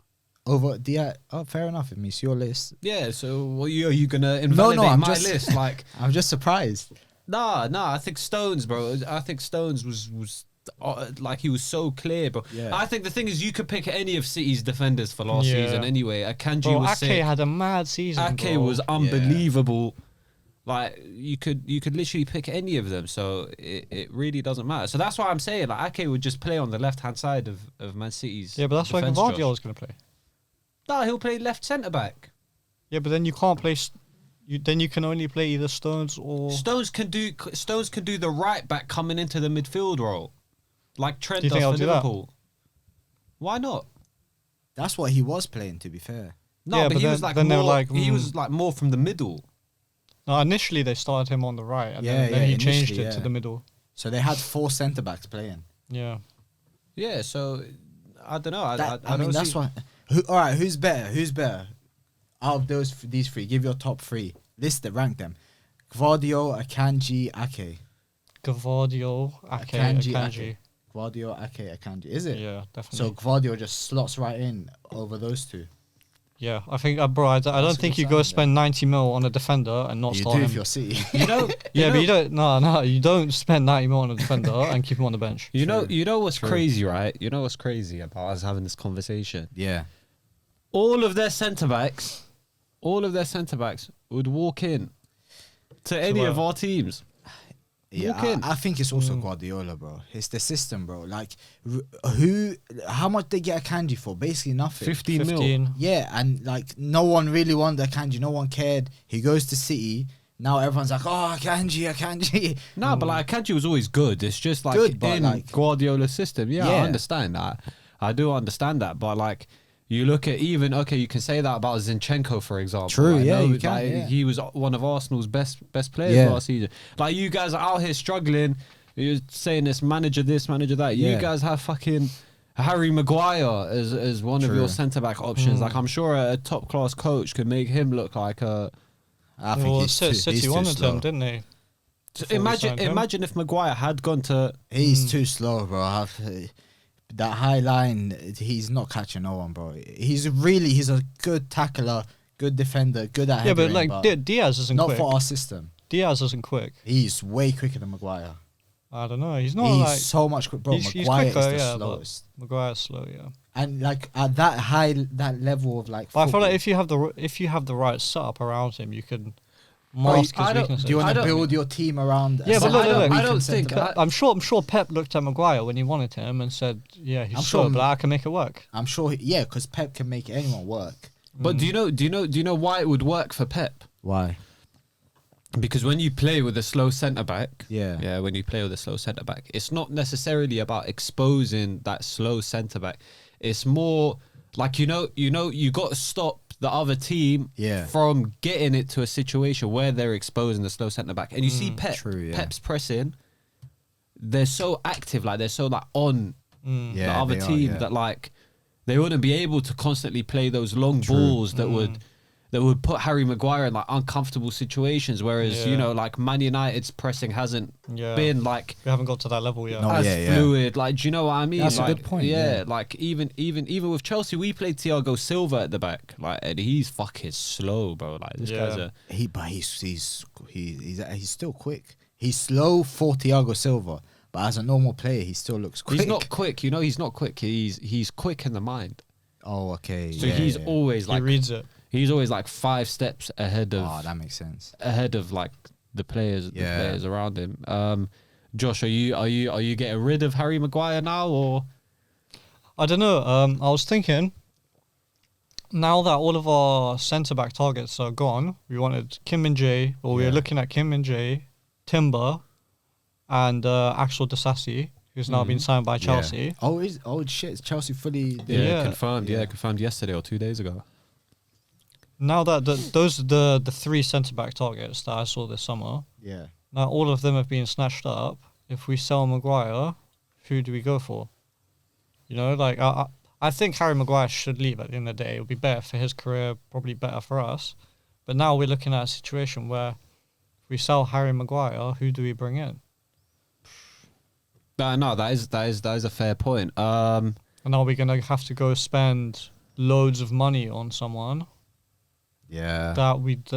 over Diaz. Oh, fair enough. It means your list. Yeah, so what are you gonna invalidate I'm my just- list? Like, I'm just surprised. nah. I think Stones, bro. I think Stones was like he was so clear, bro. Yeah. I think the thing is, you could pick any of City's defenders for last Yeah. season anyway. Akanji Bro, was Ake sick. had a mad season. Ake bro. was unbelievable. Like you could literally pick any of them, so it really doesn't matter. So that's why I'm saying like Ake would just play on the left hand side of Man City's. Yeah, but that's why defence, Guardiola Josh. is going to play. No, he'll play left centre back. Yeah, but then you can't play. Then you can only play either Stones or. Stones can do the right back coming into the midfield role, like Trent Do you does think I'll for do that? Liverpool. Why not? That's what he was playing. To be fair. No, Yeah, but but he was then- like then they were more. like, he was like more from the middle. No, initially they started him on the right, and Yeah, then he yeah, changed initially, it to yeah. the middle. So they had 4 centre backs playing. Yeah. Yeah, so I don't know. I I mean, don't that's see- why. All right, who's better? Who's better? Out of these 3, give your top 3. List it, rank them. Gvardio, Akanji, Ake. Gvardio, Ake, Akanji, Akanji. Ake. Gvardio, Ake, Akanji. Is it? Yeah, So definitely. Gvardio just slots right in over those 2. Yeah, I think, bro, I a don't think good you go sign, spend 90 mil on a defender and not You start do him. if you're City. you know. Yeah, but you don't. No, you don't spend 90 mil on a defender and keep him on the bench. You know what's True. crazy, right? You know what's crazy about us having this conversation? Yeah. All of their centre backs would walk in to any of our teams. Yeah, Walk in. I think it's also Guardiola, bro. It's the system, bro. Like, how much they get Akanji for? Basically nothing. 15 mil. 15. Yeah, and like no one really wanted Akanji. No one cared. He goes to City. Now everyone's like, oh, Akanji. No, but like Akanji was always good. It's just like Good, but in like- Guardiola's system. Yeah, I Yeah. understand that. I do understand that, but like You look at even you can say that about Zinchenko, for example. True, Like, yeah, no, you can, like, yeah. he was one of Arsenal's best players Yeah. last season. Like, you guys are out here struggling. You're saying this, manager that. Yeah. You guys have fucking Harry Maguire as one of True. your centre back options. Like, I'm sure a top class coach could make him look like a. I think Well, he's too City wanted slow. him, didn't they? Before we signed him. Imagine if Maguire had gone to. He's too slow, bro. That high line, he's not catching no one, bro. He's a good tackler, good defender, good at Yeah, but headering, like Diaz isn't not quick. for our system. Diaz isn't quick. He's way quicker than Maguire. I don't know. He's not He's like so much quicker, bro. he's Maguire quicker, is the yeah, but slowest. Maguire's slow, yeah. And like at that level of like. But I feel football, like if you have the right setup around him, you can Bro, mask his I don't- weaknesses. do you want I to don't- build your team around? Yeah, but look, look, I don't think. I'm sure Pep looked at Maguire when he wanted him and said, "Yeah, he's I'm slow, sure- but I can make it work." I'm sure, yeah, because Pep can make anyone work. But do you know why it would work for Pep? Why? Because when you play with a slow centre back, Yeah. when you play with a slow centre back, it's not necessarily about exposing that slow centre back. It's more like you got to stop the other team Yeah. from getting it to a situation where they're exposing the slow centre back. And you see True, yeah. Pep's pressing, they're so active, like they're so like on the Yeah, other they are, team yeah. that like they wouldn't be able to constantly play those long balls that would put Harry Maguire in like uncomfortable situations. Whereas Yeah. like Man United's pressing hasn't Yeah. been like We haven't got to that level yet. No. as yeah. fluid. Like, do you know what I mean? That's a Like, good point, Yeah, yeah. like even with Chelsea, we played Thiago Silva at the back, like, and he's fucking slow, bro. Like this Yeah. guy's a. He's still quick. He's slow for Thiago Silva, but as a normal player, he still looks quick. He's not quick, he's not quick. He's quick in the mind. Oh, okay. So yeah, he's yeah. always He like reads it. he's always like 5 steps ahead of Oh, that makes sense. like the players Yeah. around him. Josh, are you getting rid of Harry Maguire now, or I don't know. I was thinking, now that all of our centre back targets are gone, we wanted Kim Min Jae, or we were Yeah. looking at Kim Min Jae, Timber, and Axel Disasi, who's now been signed by Chelsea. Yeah. Oh shit! Is Chelsea fully? Yeah. confirmed? Yeah, Yeah. confirmed yesterday or 2 days ago. Now that those are the 3 centre back targets that I saw this summer, Yeah. now all of them have been snatched up. If we sell Maguire, who do we go for? You know, like I think Harry Maguire should leave at the end of the day. It would be better for his career, probably better for us. But now we're looking at a situation where if we sell Harry Maguire, who do we bring in? No, that is a fair point. And are we going to have to go spend loads of money on someone Yeah.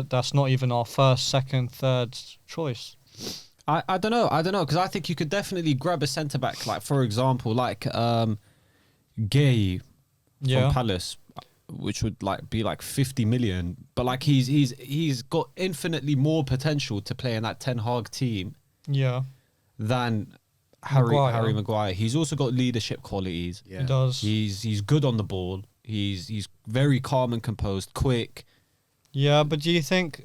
that's not even our first, second, third choice? I don't know because I think you could definitely grab a centre back, like for example, like Gay from Palace, which would like be like 50 million, but like he's got infinitely more potential to play in that Ten Hag team Yeah, than Maguire. Harry Maguire. He's also got leadership qualities. Yeah. he does. He's good on the ball. He's very calm and composed, quick. Yeah, but do you think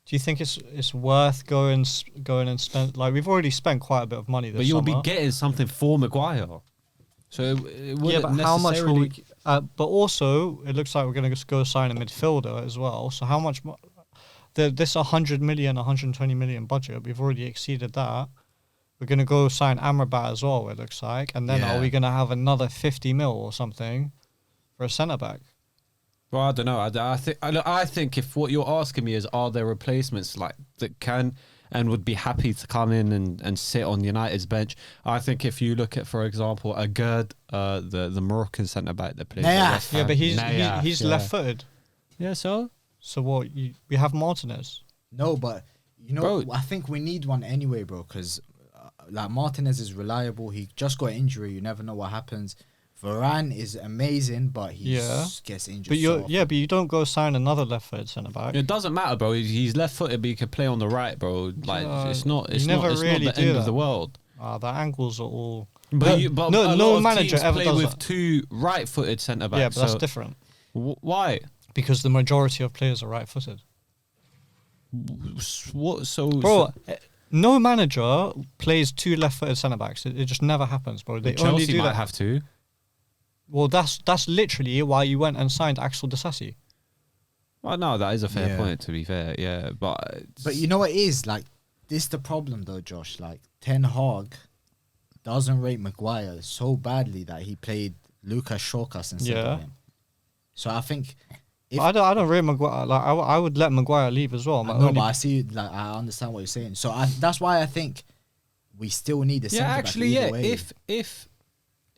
it's worth going and spend, like, we've already spent quite a bit of money this But you'll summer. be getting something for Maguire. So it wouldn't Yeah, but how much will we? necessarily- But also, it looks like we're going to go sign a midfielder as well. So how much? This 100 million, 120 million budget, we've already exceeded that. We're going to go sign Amrabat as well, it looks like. And then Yeah. are we going to have another 50 mil or something for a centre back? Well, I don't know. I think if what you're asking me is, are there replacements like that can and would be happy to come in and sit on United's bench? I think if you look at, for example, Agerd, the Moroccan centre back that plays. Nayaf. at West Yeah, Ham. but he's Nayaf, yeah. left-footed. Yeah, so So what? We have Martinez. No, but you know, Bro. I think we need one anyway, bro. Because like Martinez is reliable. He just got injury. You never know what happens. Varane is amazing, but he gets injured. But so often. but you don't go sign another left-footed centre back. it doesn't matter, bro. He's left-footed, but he can play on the right, bro. Like it's not never it's really not the do end of that. the world. The angles are all. But, no a lot of manager teams ever play does with that. 2 right-footed centre backs. Yeah, but that's so different why? because the majority of players are right-footed. What? So Bro, no manager plays 2 left-footed centre backs. It just never happens, bro. They only Chelsea do might that. have to. Well, that's literally why you went and signed Axel Disasi. Well, no, that is a fair Yeah. point, to be fair. Yeah, but you know what it is? Like, this the problem, though, Josh. Like, Ten Hag doesn't rate Maguire so badly that he played Lucas Shorkas instead of him. So I think... I don't rate Maguire. Like, I would let Maguire leave as well. I know, but I see, like, I understand what you're saying. So that's why I think we still need a centre back actually, either way.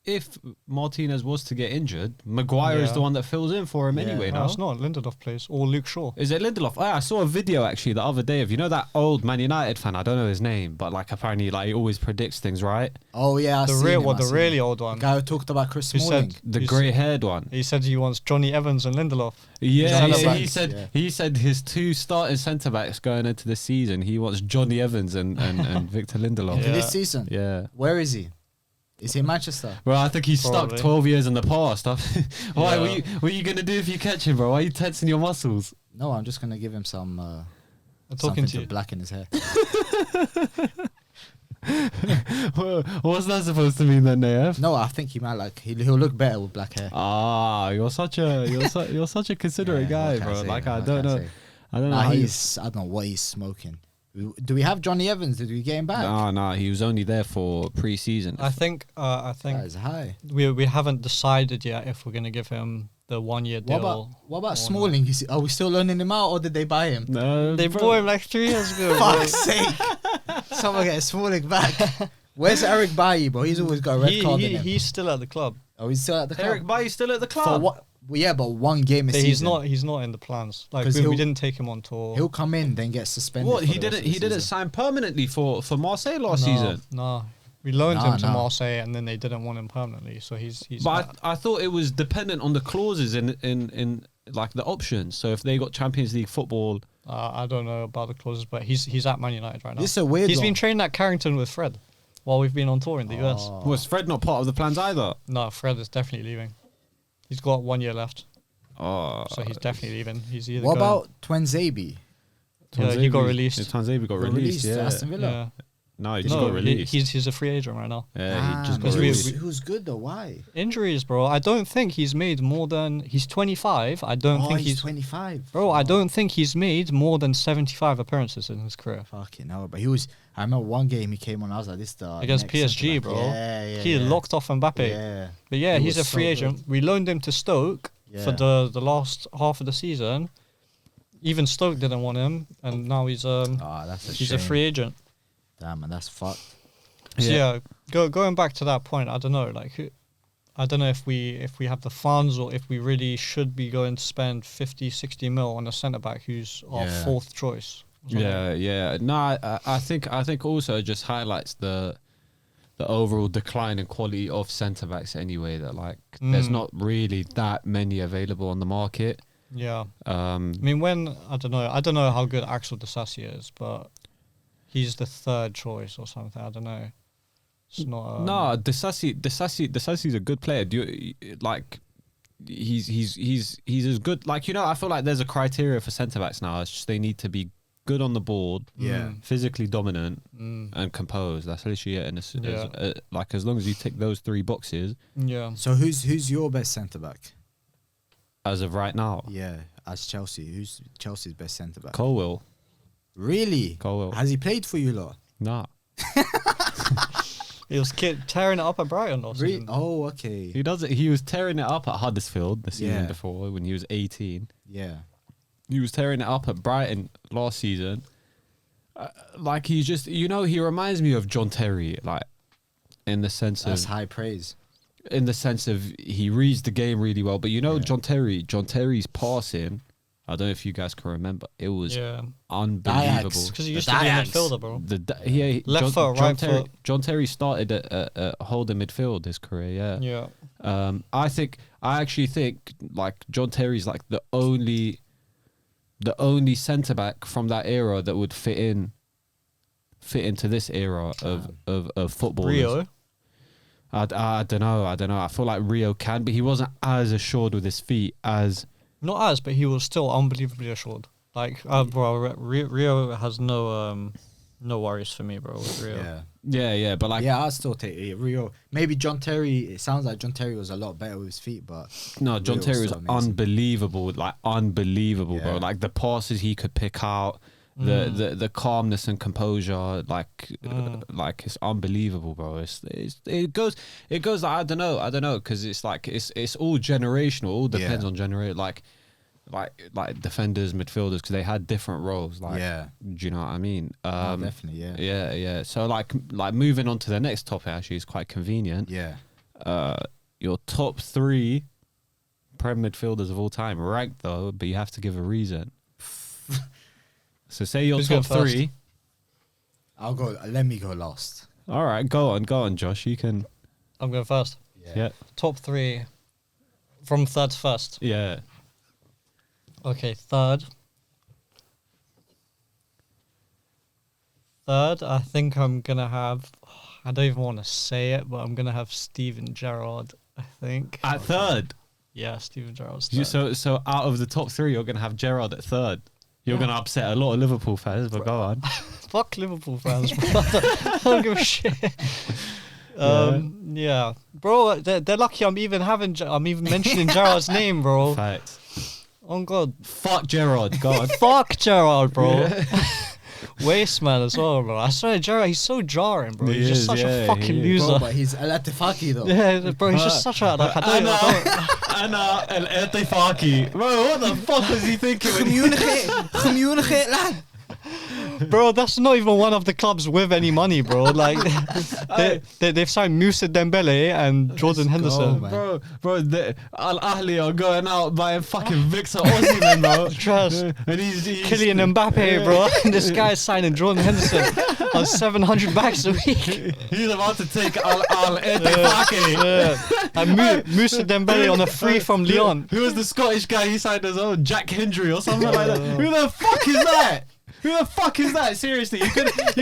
If Martinez was to get injured, Maguire is Yeah. the one that fills in for him Yeah. anyway. No, No, it's not. Lindelof plays or Luke Shaw. is it Lindelof? Oh, I saw a video actually the other day of that old Man United fan. I don't know his name, but like apparently like he always predicts things, right? Oh, yeah, The real one, the really old one. The guy who talked about Chris Who Smalling. said The He's- grey-haired one. He said he wants Johnny Evans and Lindelof. Yeah, Centre he backs, said yeah. he said his two starting centre backs going into the season. He wants Johnny Evans and Victor Lindelof. For Yeah. this season? Yeah. Where is he? Is he in Manchester? Well, I think he's Probably. stuck 12 years in the past. Why? Yeah. What are you gonna do if you catch him, bro? Why are you tensing your muscles? No, I'm just going to give him some... I'm talking something to to you. blacken his hair. What's that supposed to mean then, AF? No, I think he might like... He'll look better with black hair. Ah, you're such a considerate Yeah, guy, what can I bro. say? Like What I can don't know. say? I don't know. Nah, how you- I don't know what he's smoking. Do we have Johnny Evans? Did we get him back? No, he was only there for pre-season. I think That is high. we haven't decided yet if we're gonna give him the 1 year deal. What about or Smalling? Are we still loaning him out, or did they buy him? No, They bro. bought him like 3 years ago. Fuck's sake! Someone get Smalling back. Where's Eric Bailly, bro? He's always got a red card in him. He's still at the club. Oh, he's still at the club. Eric Bailly's still at the club. For what? Well, yeah, but one game a But season. he's not in the plans. Like 'Cause we he'll- didn't take him on tour. He'll come in, then get suspended. What? for He the rest didn't. of the He didn't season. sign permanently for Marseille last No, season. No, we loaned Nah, him to nah. Marseille, and then they didn't want him permanently. So he's. But I thought it was dependent on the clauses in like the options. So if they got Champions League football, I don't know about the clauses, but he's at Man United right now. This is a weird He's one. been training at Carrington with Fred while we've been on tour in the US. Oh. was Fred not part of the plans either? No, Fred is definitely leaving. He's got 1 year left, Oh, so he's definitely leaving. He's either What going, about Twenzabi? Yeah, he got released. Tanzabi got Got released. to Yeah. Aston Villa. Yeah. No, he just No, got released. he's a free agent right now. Yeah, he just got because we- released. Who's good though? Why? Injuries, bro. I don't think he's made more than. He's 25. I don't think he's he's. 25. Bro, I don't think he's made more than 75 appearances in his career. Fucking hell, but he was. I remember one game he came on. I was like, "This the Against next PSG, centre-back." bro. Yeah, He locked off Mbappe. Yeah, But yeah, He he's a was so free good. agent. We loaned him to Stoke for Yeah. the last half of the season. Even Stoke didn't want him, and now he's that's a he's shame. a free agent. Damn, man, that's fucked. So yeah, going back to that point, I don't know, like, I don't know if we have the funds or if we really should be going to spend 50, 60 mil on a centre back who's our Yeah. fourth choice. or something. Yeah. No, I think also it just highlights the overall decline in quality of centre backs anyway. That like there's not really that many available on the market. Yeah. I mean, I don't know how good Axel Disasi is, but he's the third choice or something. I don't know. It's not. No, Disasi's a good player. Do you, like he's as good. Like I feel like there's a criteria for centre backs now. It's just they need to be good on the board, Yeah. physically dominant, and composed. That's literally it. And as long as you tick those three boxes, Yeah. So who's your best centre back? as of right now, Yeah, as Chelsea, who's Chelsea's best centre back? Colwill. Really? Colwill. Has he played for you lot? Nah. He was tearing it up at Brighton or Really? something. Oh, okay. He does it. He was tearing it up at Huddersfield the season Yeah. before when he was 18. Yeah. He was tearing it up at Brighton last season. Like he's just, he reminds me of John Terry, like in the sense That's of high praise. he reads the game really well. But Yeah. John Terry's passing, I don't know if you guys can remember, it was Yeah. unbelievable. Diags. Because he used The to be a Diags. midfielder, bro. John, Left foot, right Terry, foot. John Terry started at holding midfield his career. Yeah. Yeah. I actually think like John Terry's like the only centre back from that era that would fit into this era of football. Rio. I don't know. I feel like Rio can, but he wasn't as assured with his feet as. Not as, but he was still unbelievably assured. Like, bro, Rio has no No worries for me, bro. With Rio. Yeah, but like, I'd still take Rio. Maybe John Terry. It sounds like John Terry was a lot better with his feet, but no, John Rio Terry was still amazing. unbelievable, like unbelievable, bro. Yeah. Like the passes he could pick out, the calmness and composure, like it's unbelievable, bro. It goes like, I don't know, because it's like it's all generational. All depends on like defenders, midfielders, because they had different roles. Like, do you know what I mean? Definitely, yeah. Yeah. So like moving on to the next topic actually is quite convenient. Yeah. Your top 3 Prem midfielders of all time, ranked though, but you have to give a reason. So say your Who's top going first? 3. I'll go. Let me go last. All right, go on, Josh. You can. I'm going first. Yeah. Top 3 from third to first. Yeah. Okay, third. I think I'm going to have... I don't even want to say it, but I'm going to have Steven Gerrard, I think. At third. Yeah, Steven Gerrard's third. So out of the top 3, you're gonna have Gerrard at third. You're gonna upset a lot of Liverpool fans, but go on. Fuck Liverpool fans, bro. I don't give a shit. Yeah, bro. They're lucky. I'm even mentioning Gerrard's name, bro. Facts. Oh God. Fuck Gerrard. Go on. Fuck Gerrard, bro. Waste man as well, bro. I swear, Gerrard, he's so jarring, bro. He's just such a fucking loser. Bro, but he's Al-Attifaki though. Yeah, bro. He's just such a like. I don't. Anna El-Attifaki. Bro, what the fuck was he thinking? Communicate, lad. Bro, that's not even one of the clubs with any money, bro. Like, they've signed Moussa Dembele and Jordan Henderson. man. Bro, Al Ahly are going out buying fucking Victor Osimhen, bro. Trust. And he's Kylian Mbappe, bro. And this guy's signing Jordan Henderson on 700 bags a week. He's about to take Al-Attifaki. And Moussa Dembele on a free from Lyon. Who was the Scottish guy he signed his own? Jack Hendry or something like that. Who the fuck is that? Who the fuck is that? Seriously, you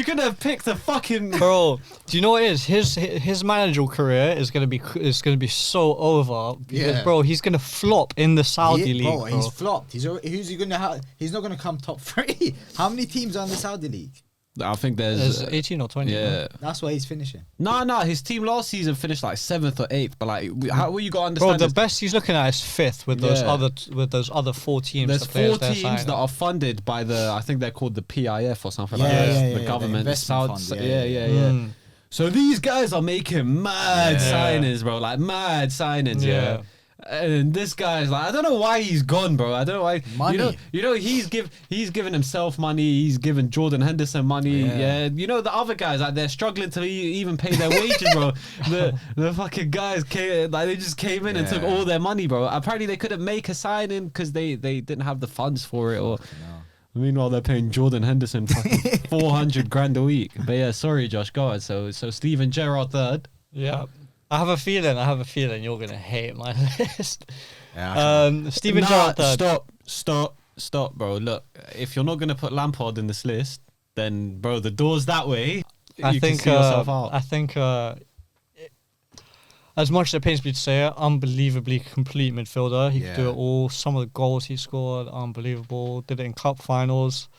could have picked a fucking Bro, do you know what it is? His managerial career is gonna be so over because bro, he's gonna flop in the Saudi league. Bro, he's flopped. Who's he gonna have? He's not gonna come top 3. How many teams are in the Saudi league? I think there's 18 or 20. Yeah. That's why he's finishing. No, his team last season finished like 7th or 8th, but like how you got to Bro, understand the best he's looking at is 5th with those other 4 teams. There's 4 teams that are funded by I think they're called the PIF or something like that. The government. The investment fund. Yeah. So these guys are making mad signings, bro. Like mad signings, yeah. And this guy's like, I don't know why he's gone, bro. I don't know why. Money. You know, he's giving himself money. He's giving Jordan Henderson money. Yeah. You know, the other guys, like, they're struggling to even pay their wages, bro. The fucking guys came, like, they just came in and took all their money, bro. Apparently, they couldn't make a signing because they didn't have the funds for it. Or meanwhile, they're paying Jordan Henderson fucking 400 grand a week. But yeah, sorry, Josh. Go on. So Steven Gerrard third. Yeah. I have a feeling you're gonna hate my list. Yeah. Steven Gerrard third. Stop, bro. Look, if you're not gonna put Lampard in this list, then bro, the door's that way. I think can see yourself out. As much as it pains me to say it, unbelievably complete midfielder. He could do it all. Some of the goals he scored, unbelievable. Did it in cup finals.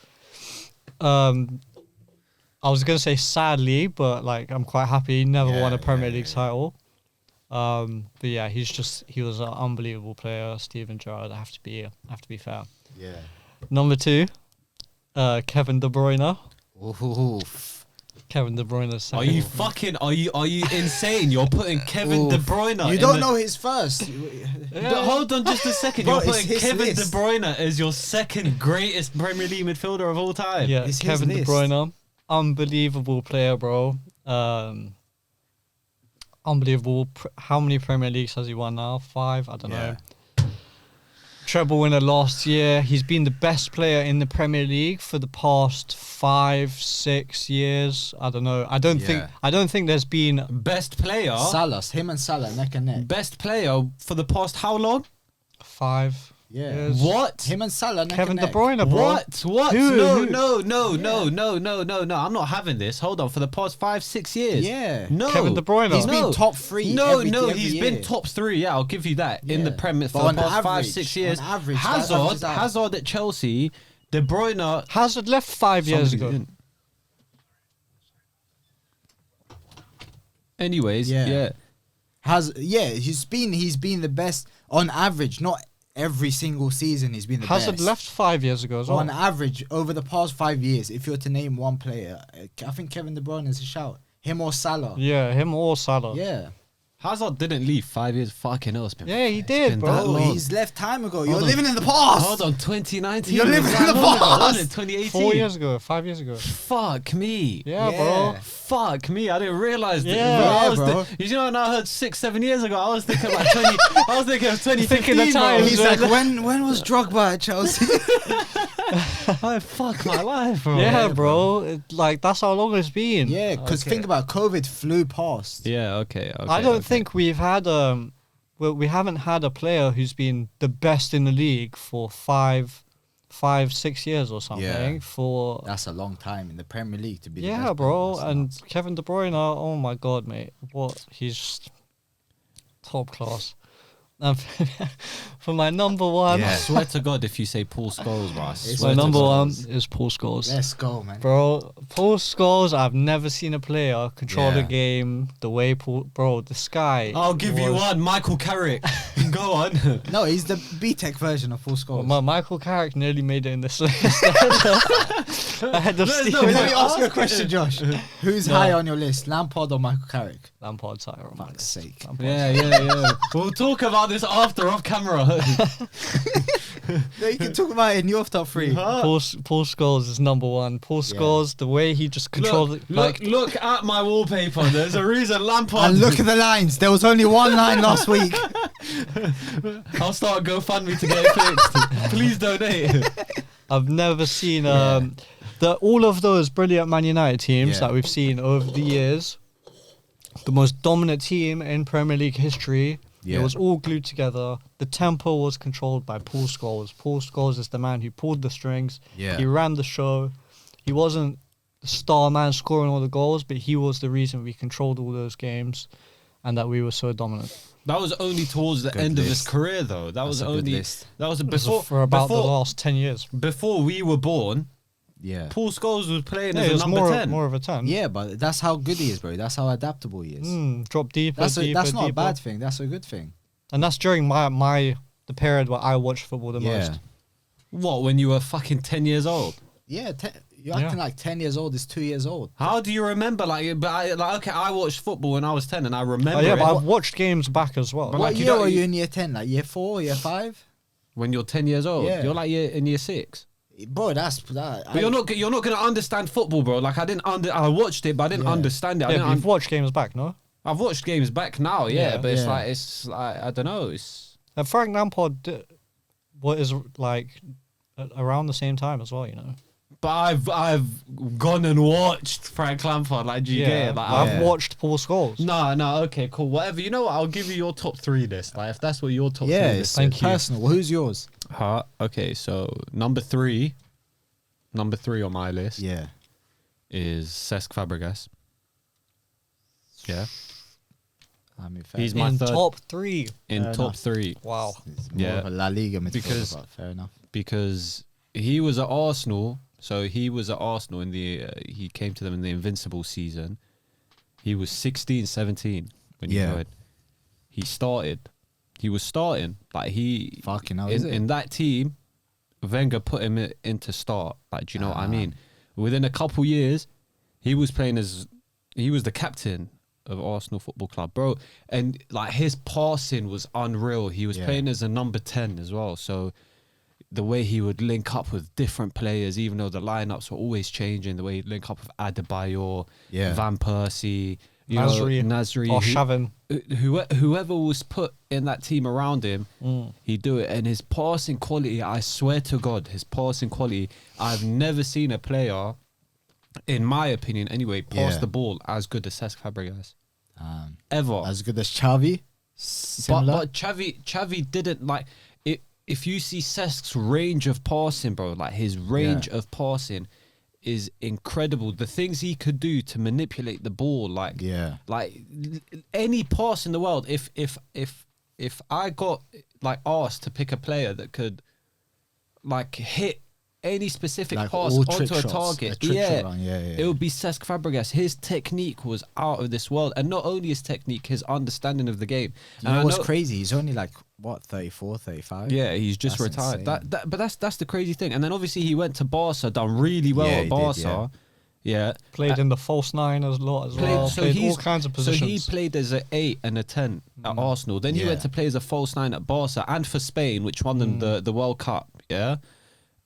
I was gonna say sadly, but like I'm quite happy he never won a Premier League title. But yeah, he was an unbelievable player, Steven Gerrard. I have to be fair. Yeah. Number 2, Kevin De Bruyne. Ooh. Kevin De Bruyne. Are you insane? You're putting Kevin De Bruyne. You don't know his first. Hold on just a second. Bro, You're putting Kevin list. De Bruyne as your second greatest Premier League midfielder of all time. Yeah, It's Kevin De his Bruyne. Unbelievable player, bro. Unbelievable. How many Premier Leagues has he won now? 5? I don't know. Treble winner last year. He's been the best player in the Premier League for the past 5-6 years. I don't know. I don't think there's been Best player. Him and Salah neck and neck. Best player for the past how long? 5 years. What? Him and Salah neck Kevin and De neck. Bruyne, bro. What? Who? No. I'm not having this. Hold on. For the past 5-6 years. Yeah. No. Kevin De Bruyne. He's No. been top 3. No, every he's year. been top 3. Yeah, I'll give you that in the Premier for But the on past average, 5-6 years. on average, that averages out. Hazard at Chelsea, De Bruyne. Hazard left 5 years ago. Anyways, yeah. He's been the best on average, not every single season he's been the Hazard best. left 5 years ago as well. On average, over the past 5 years, if you were to name one player, I think Kevin De Bruyne is a shout. Him or Salah. Yeah, him or Salah. Yeah. Hazard didn't leave 5 years. Fucking hell, it's been. Yeah, he it's did, been bro. that long. He's left time ago. Hold You're on. living in the past. Hold on, 2019. You're living was in that the long ago, past. wasn't it? 2018. 4 years ago, 5 years ago. Fuck me. Yeah, Yeah. bro. Fuck me, I didn't realize that. Yeah. Bro, I Yeah, was bro. you know, when I heard 6-7 years ago, I was thinking like 20. I was thinking of 2015. Thinking the time. bro. He's like, when was Drogba at Chelsea? Oh, fuck my life, bro. Yeah, bro. Like, that's how long it's been. Yeah, because think about COVID flew past. Yeah, okay. I don't think we've had we haven't had a player who's been the best in the league for 5-6 years or something. Yeah. For That's a long time in the Premier League to be. the yeah, best bro. player. That's And nuts. Kevin De Bruyne, oh my god, mate, he's just top class. For my number one, Yeah. I swear to God, if you say Paul Scholes, bro, I It's swear my to number God. one is Paul Scholes. Let's go, man. Bro, Paul Scholes, I've never seen a player control the Yeah. game the way this guy. I'll give you was- one, Michael Carrick. Go on. No, he's the B-Tech version of full score. Michael Carrick nearly made it in this list. Ahead of There's Steve no Wait, way. let me ask you a Ask question, it. Josh. Who's high on your list, Lampard or Michael Carrick? Lampard's higher on my Fuck's list. sake. Lampard's Yeah. We'll talk about this after off camera. No, you can talk about it in your top three. Paul Scholes is number one. Paul Scholes, the way he just controlled it, Look at my wallpaper. There's a reason Lampard. And look at the lines. There was only one line last week. I'll start GoFundMe to get it fixed. Please donate. I've never seen all of those brilliant Man United teams Yeah. that we've seen over the years. The most dominant team in Premier League history. Yeah. It was all glued together. The tempo was controlled by Paul Scholes. Paul Scholes is the man who pulled the strings. Yeah. He ran the show. He wasn't the star man scoring all the goals, but he was the reason we controlled all those games and that we were so dominant. That was only towards the Good end of his list. career, though. That was a good only. list. That was It was before for about the before, last 10 years. before we were born. Yeah. Paul Scholes was playing Yeah, as it a was number 10. more of a 10. Yeah, but that's how good he is, bro. That's how adaptable he is. Drop deeper, That's deeper, not deeper. a bad thing. That's a good thing. And that's during the period where I watched football the Yeah. most. What, when you were fucking 10 years old? Yeah, you're acting like 10 years old is 2 years old. How do you remember? Okay, I watched football when I was 10 and I remember Oh, yeah, it. but I've watched games back as well. But What like, you year don't- were you in year 10? Like year 4, year 5? When you're 10 years old. Yeah. You're like in year 6. Bro, that's that. But you're not going to understand football, bro. Like, I watched it, but I didn't Yeah. understand it. Yeah, but you've watched games back, no? I've watched games back now, yeah, Yeah. but it's Yeah. like, I don't know. It's And Frank Lampard what is like around the same time as well, you know. But I've gone and watched Frank Lampard. Like, do you get it? Like, I've watched Paul Scholes. No, okay, cool, whatever. You know what? I'll give you your top 3 list. Like, if that's what your top 3 Yeah, list it's is. Thank you. personal. Well, who's yours? Okay, so number 3 on my list Yeah. is Cesc Fabregas. Yeah, I mean, fair He's enough. my In third top 3. in Fair top enough. 3 Wow. It's more Yeah. of a La Liga midfielder, Because- but fair enough. because he was at Arsenal. So he was at Arsenal in the he came to them in the Invincible season. He was 16, 17 when he Yeah. joined. He started. He was starting. Like he Fucking hell, is it? in that team, Wenger put him in to start. Like, do you know what I mean? Within a couple years, he was the captain of Arsenal Football Club, bro. And like his passing was unreal. He was Yeah. playing as a number 10 as well. So the way he would link up with different players, even though the lineups were always changing, the way he'd link up with Adebayor, Yeah. Van Persie, Nasri, or Shavin. whoever was put in that team around him, he'd do it. And his passing quality, I swear to God, his passing quality, I've never seen a player, in my opinion anyway, pass Yeah. the ball as good as Cesc Fabregas. Um, Ever. as good as Xavi. Similar. But Xavi didn't like it. If you see Cesc's range of passing, bro, like his range of passing is incredible. The things he could do to manipulate the ball, like any pass in the world. If I got like asked to pick a player that could like hit any specific Like pass all onto trick a shots, target, a trick shot run, yeah. it would be Cesc Fabregas. His technique was out of this world, and not only his technique, his understanding of the game. You know what's crazy? He's only like what 34, 35. Yeah, he's just That's retired. insane. But that's the crazy thing. And then obviously he went to Barca, done really well Yeah, at he Barca. did, yeah. Played in the false nine as well. Played all kinds of positions. So he played as an 8 and a 10 at Arsenal. Then he went to play as a false 9 at Barca and for Spain, which won them the World Cup. Yeah,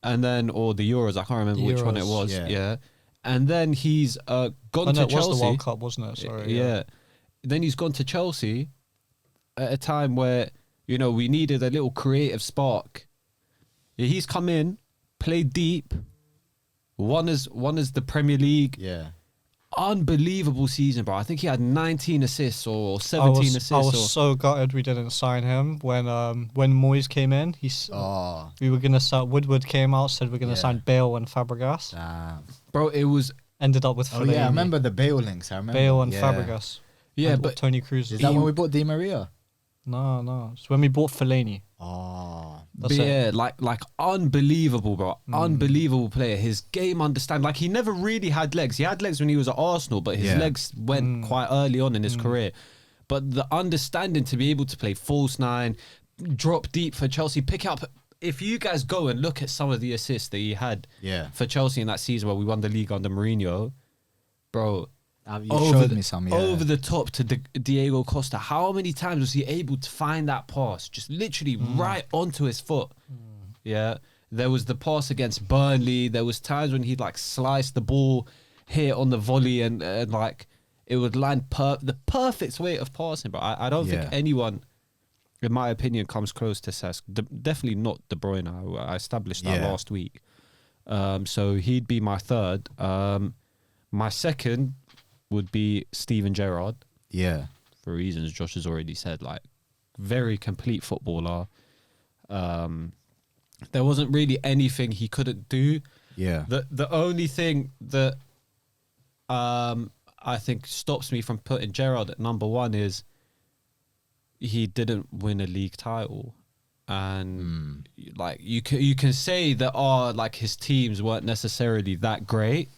and then or the Euros. I can't remember which one it was. Yeah. And then he's gone to Chelsea. It was the World Cup, wasn't it? Sorry. Yeah. Then he's gone to Chelsea at a time where we needed a little creative spark. Yeah, he's come in, played deep. Won as the Premier League. Yeah. Unbelievable season, bro. I think he had 19 assists or 17 assists. I was so gutted we didn't sign him when Moyes came in. We were gonna sign. Woodward came out, said we're gonna sign Bale and Fabregas. Bro, it was ended up with. Oh yeah, I remember the Bale links. I remember Bale and Fabregas. Yeah, and but Tony Cruz. Is that when we bought Di Maria? No. It's when we bought Fellaini. Oh, but yeah, like unbelievable, bro. Unbelievable player. His game understand. Like he never really had legs. He had legs when he was at Arsenal, but his legs went quite early on in his career. But the understanding to be able to play false 9, drop deep for Chelsea, pick up. If you guys go and look at some of the assists that he had for Chelsea in that season where we won the league under Mourinho, bro. You showed me some, over the top to Diego Costa. How many times was he able to find that pass? Just literally right onto his foot. Yeah. There was the pass against Burnley. There was times when he'd like slice the ball, hit on the volley, and like it would land the perfect way of passing. But I don't think anyone, in my opinion, comes close to Cesc. Definitely not De Bruyne. I established that last week. So he'd be my third. My second would be Steven Gerrard. Yeah. For reasons Josh has already said, like very complete footballer. There wasn't really anything he couldn't do. Yeah. The only thing that I think stops me from putting Gerrard at number 1 is he didn't win a league title. And like you can say that like his teams weren't necessarily that great,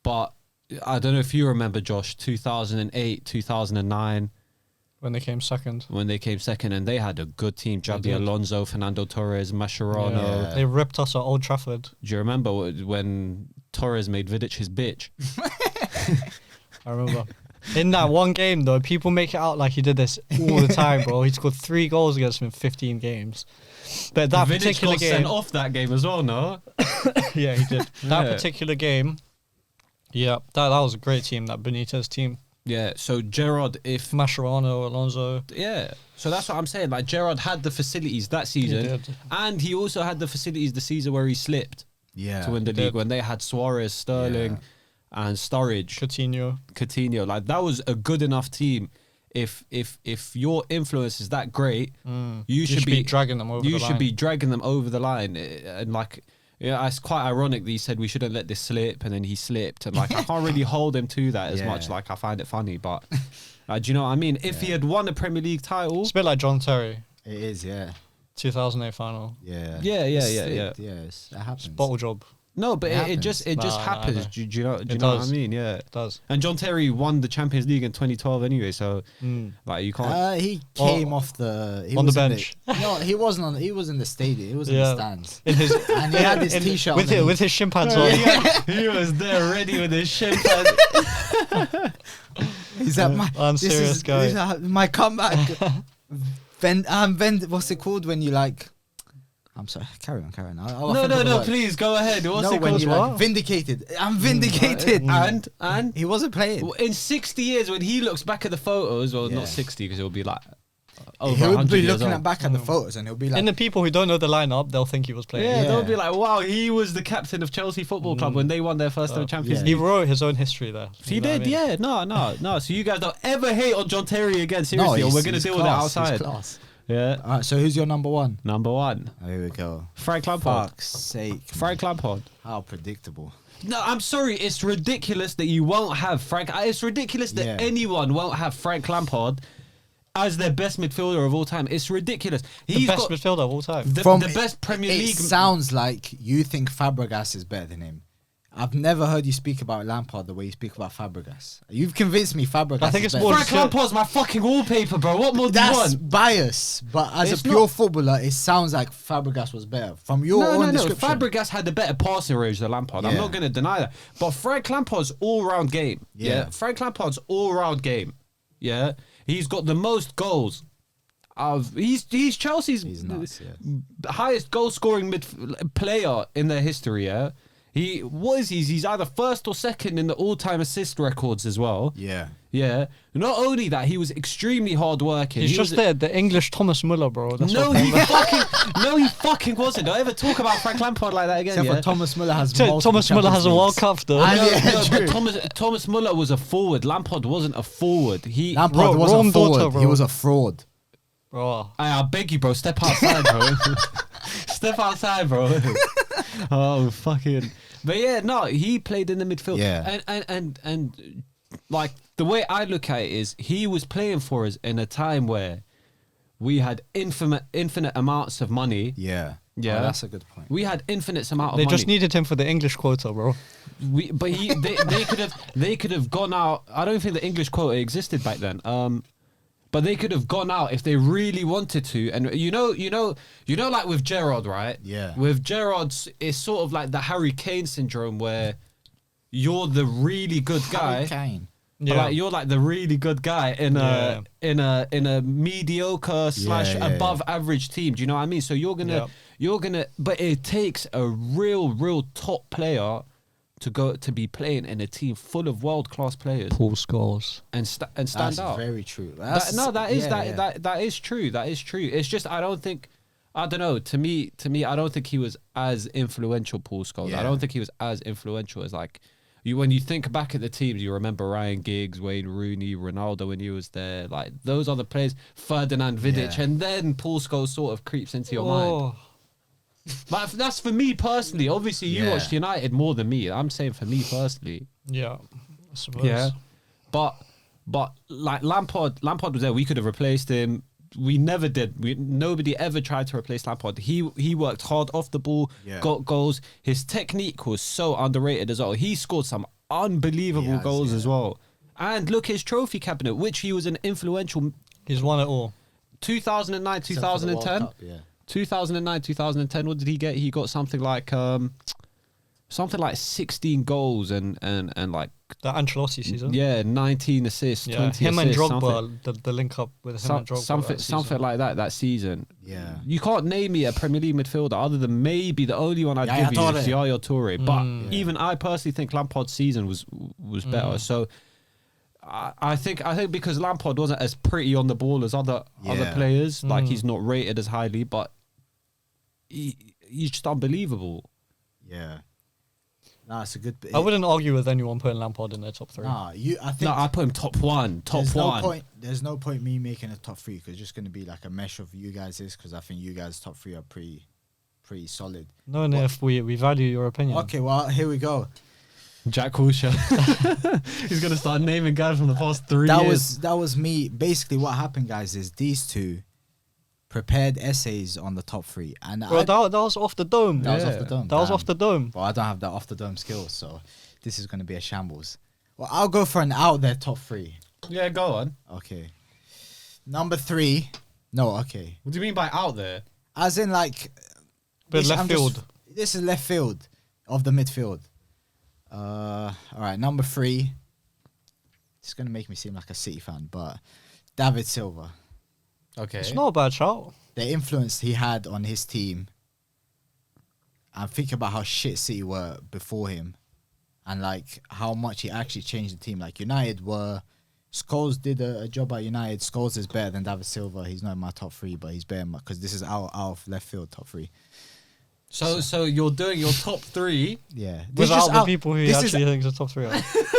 but I don't know if you remember, Josh, 2008, 2009. When they came second. And they had a good team. Javi Alonso, Fernando Torres, Mascherano. Yeah. They ripped us at Old Trafford. Do you remember when Torres made Vidic his bitch? I remember. In that one game, though, people make it out like he did this all the time, bro. He scored 3 goals against him in 15 games. But that Vidic particular got game... sent off that game as well, no? Yeah, he did. That particular game... Yeah, that was a great team, that Benitez team. Yeah, so Gerrard, if... Mascherano, Alonso. Yeah, so that's what I'm saying. Like, Gerrard had the facilities that season. He did. And he also had the facilities the season where he slipped to win the league, when they had Suarez, Sterling, and Sturridge. Coutinho. Like, that was a good enough team. If your influence is that great, you should be dragging them over the line. You should be dragging them over the line. And, like... Yeah, it's quite ironic that he said we shouldn't let this slip, and then he slipped, and like I can't really hold him to that as much. Like I find it funny, but do you know what I mean? If he had won a Premier League title, it's a bit like John Terry. It is, 2008 final. Yeah. Yes, that happens. It's bottle job. No, but it just happens. Do you know what I mean? Yeah, it does. And John Terry won the Champions League in 2012 anyway, so like you can't. He came off the bench. No, he wasn't on. He was in the stadium. He was in the stands. And he had his t-shirt with his shin pads on. He was there ready with his shin pads. He's like, I'm serious, guy. This is my comeback. What's it called when you like? I'm sorry. Carry on. No. Please go ahead. What's it when called? you like vindicated. I'm vindicated. And he wasn't playing. In 60 years, when he looks back at the photos, well, not 60 because it'll be like over he'll 100 be years looking old. back at the photos, and he'll be like, and the people who don't know the lineup, they'll think he was playing. Yeah, they'll be like, wow, he was the captain of Chelsea Football Club when they won their first ever Champions League. He wrote his own history there. He did, yeah. No. So you guys don't ever hate on John Terry again, seriously, or we're going to deal with it outside. Yeah. All right, so who's your number 1? Number 1. Oh, here we go. Frank Lampard. Fuck's sake. Frank Lampard. How predictable. No, I'm sorry. It's ridiculous that you won't have Frank. It's ridiculous that anyone won't have Frank Lampard as their best midfielder of all time. It's ridiculous. The best midfielder of all time. The best Premier League. It sounds like you think Fabregas is better than him. I've never heard you speak about Lampard the way you speak about Fabregas. You've convinced me Fabregas. I think is it's better. more Frank Lampard's my fucking wallpaper, bro. What more do you That's want? bias, but as It's a pure not. footballer, it sounds like Fabregas was better from your own description. Fabregas had a better passing range than Lampard. I'm Yeah. not going to deny that. But Frank Lampard's all-round game. Yeah. Frank Lampard's all-round game. Yeah. He's got the most goals. He's Chelsea's He's nuts, yeah. highest goal-scoring player in their history. Yeah. He's either first or second in the all-time assist records as well. Yeah. Yeah. Not only that, he was extremely hard-working. He's just the English Thomas Muller, bro. That's No, what he fucking wasn't. Don't ever talk about Frank Lampard like that again. Except Yeah? for Thomas Muller has Thomas Muller has a World Cup, though. I- No, Yeah, no, true. but Thomas Muller was a forward. Lampard wasn't a forward. Lampard wasn't Rome a forward. daughter, bro. He was a fraud. Bro. I beg you, bro. Step outside, bro. Step outside, bro. Oh, fucking. But yeah, no, he played in the midfield. Yeah. And like the way I look at it is he was playing for us in a time where we had infinite amounts of money. Yeah. Yeah. Oh, that's a good point. We had infinite amount of They money. just needed him for the English quota, bro. They could have gone out. I don't think the English quota existed back then. But they could have gone out if they really wanted to. And you know, like with Gerrard, right? Yeah. With Gerrard, it's sort of like the Harry Kane syndrome, where you're the really good guy. Harry Kane. But like you're like the really good guy in a mediocre slash yeah, above average team. Do you know what I mean? So you're gonna. But it takes a real top player to be playing in a team full of world class players Paul Scholes. and stand That's out. very true. That is true. That is true. It's just I don't know. To me, I don't think he was as influential. Paul Scholes. Yeah. I don't think he was as influential as like you. When you think back at the teams, you remember Ryan Giggs, Wayne Rooney, Ronaldo when he was there. Like those are the players. Ferdinand Vidic, Yeah. and then Paul Scholes sort of creeps into your mind. Oh, But that's for me personally. Obviously, you Yeah. watched United more than me. I'm saying for me personally. yeah. I suppose. Yeah, but like Lampard was there. We could have replaced him. We never did. Nobody ever tried to replace Lampard. He worked hard off the ball, Yeah. got goals. His technique was so underrated as well. He scored some unbelievable He has, goals yeah. as well. And look, his trophy cabinet, which he was an influential. He's won it all. 2009, Except for the World 2010. Cup, yeah. 2009, 2010. What did he get? He got something like 16 goals and like The Ancelotti season. yeah, 19 assists, Yeah. 20 Him and assists, Drogba, the link up with him and Drogba. something like that season. Yeah. You can't name me a Premier League midfielder other than maybe the only one I'd Yaya give you is Toure. Yaya Toure. But Yeah. even I personally think Lampard's season was better. So I think because Lampard wasn't as pretty on the ball as other Yeah. players, like he's not rated as highly, but he's just unbelievable. Yeah. Nah, it's a good. I wouldn't argue with anyone putting Lampard in their top three. Nah, I think No, I put him top one. There's no point me making a top three because it's just going to be like a mesh of you guys' because I think you guys' top three are pretty solid. No, and if we value your opinion. Okay, well here we go. Jack Wilshere. He's gonna start naming guys from the past 3 years. That was me. Basically, what happened, guys, is these two prepared essays on the top three, and Bro, that was off the dome. that was off the dome. That was Damn. off the dome. But I don't have that off the dome skills, so this is going to be a shambles. Well, I'll go for an out there top three. Yeah, go on. Okay. Number 3. No, okay. What do you mean by out there? As in, like... But left I'm just- field. This is left field of the midfield. All right, number 3. It's going to make me seem like a City fan, but David Silva. Okay. It's not a bad shout. The influence he had on his team. And think about how shit City were before him. And, like, how much he actually changed the team. Like, United were... Scholes did a job at United. Scholes is better than David Silva. He's not in my top 3, but he's better because this is out of left field top 3. So you're doing your top 3. Yeah. This Without just the out- people who he this is- actually thinks are top three. Are.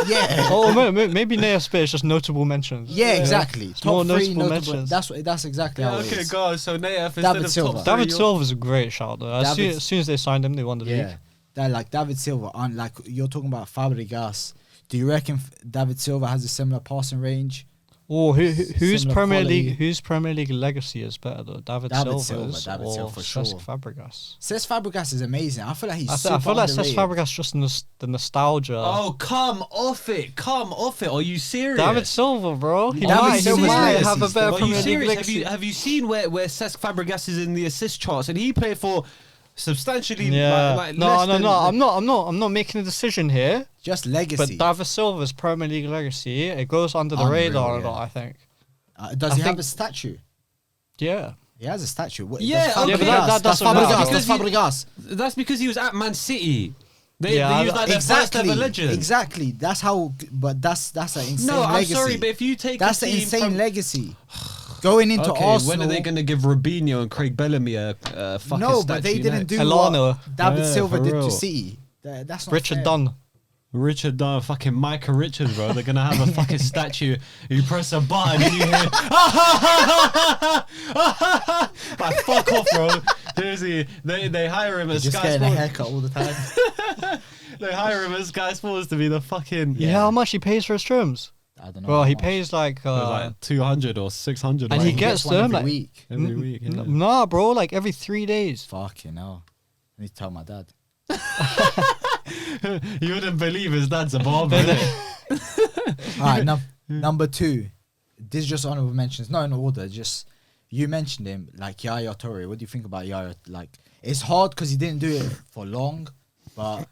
Yeah. Oh, maybe Naya Spear is just notable mentions. Yeah, exactly. More Top 3 notable notable. mentions. That's exactly how it is. go. So Naif instead David of Silva. top 3. David Silva's a great shout though. David- As soon as they signed him, they won the Yeah. league. That like David Silva, on like you're talking about Fabregas. Do you reckon David Silva has a similar passing range? Oh, whose Similar Premier quality. League? Whose Premier League legacy is better though? David Silva's Silva or for Cesc sure. Fabregas? Cesc Fabregas is amazing. I feel like he's I super feel like Cesc underrated. Fabregas just the nostalgia. Oh, come off it. Come off it. Are you serious? David Silva, bro. He David might Silva's legacy have a still. better Are you Premier League serious? legacy. Have you seen where Cesc Fabregas is in the assist charts, and he played for substantially Yeah. like No. less than- I'm not making a decision here. Just But legacy. David Silva's Premier League legacy, it goes under the Unreal, radar a yeah. lot, I think. Does I he have think- a statue? Yeah. He has a statue. What, Yeah, that's okay. Yeah, but that That's doesn't matter. Fabregas. Because That's he- Fabregas. That's because he was at Man City. They Yeah, used like their first ever Exactly. legend. Exactly. That's how. But that's an insane No, I'm legacy. sorry, but if you take That's a the team insane from, legacy. Going into okay, Arsenal. when are they going to give Robinho and Craig Bellamy a fucking No, statue but they didn't do Elano. what David Yeah, Silva for did real. to City. That's not Richard fair. Dunn. Richard Dunn, fucking Micah Richards, bro. They're gonna have a fucking statue. You press a button and you hear, like, fuck off, bro. Seriously, they hire him as Just Sky getting a Sports. haircut all the time. They hire him as Sky Sports to be the fucking. Yeah, how much he pays for his trims? I don't know. Bro, how he much. pays like, It was like 200 or 600. and right? he gets one them every like week. every week. Yeah. Nah, bro, like every 3 days. Fucking hell. I need to tell my dad. You wouldn't believe his dad's a barber. innit? All right, number 2. This is just honorable mentions. Not in order. Just you mentioned him, like Yaya Toure. What do you think about Yaya? Like, it's hard because he didn't do it for long, but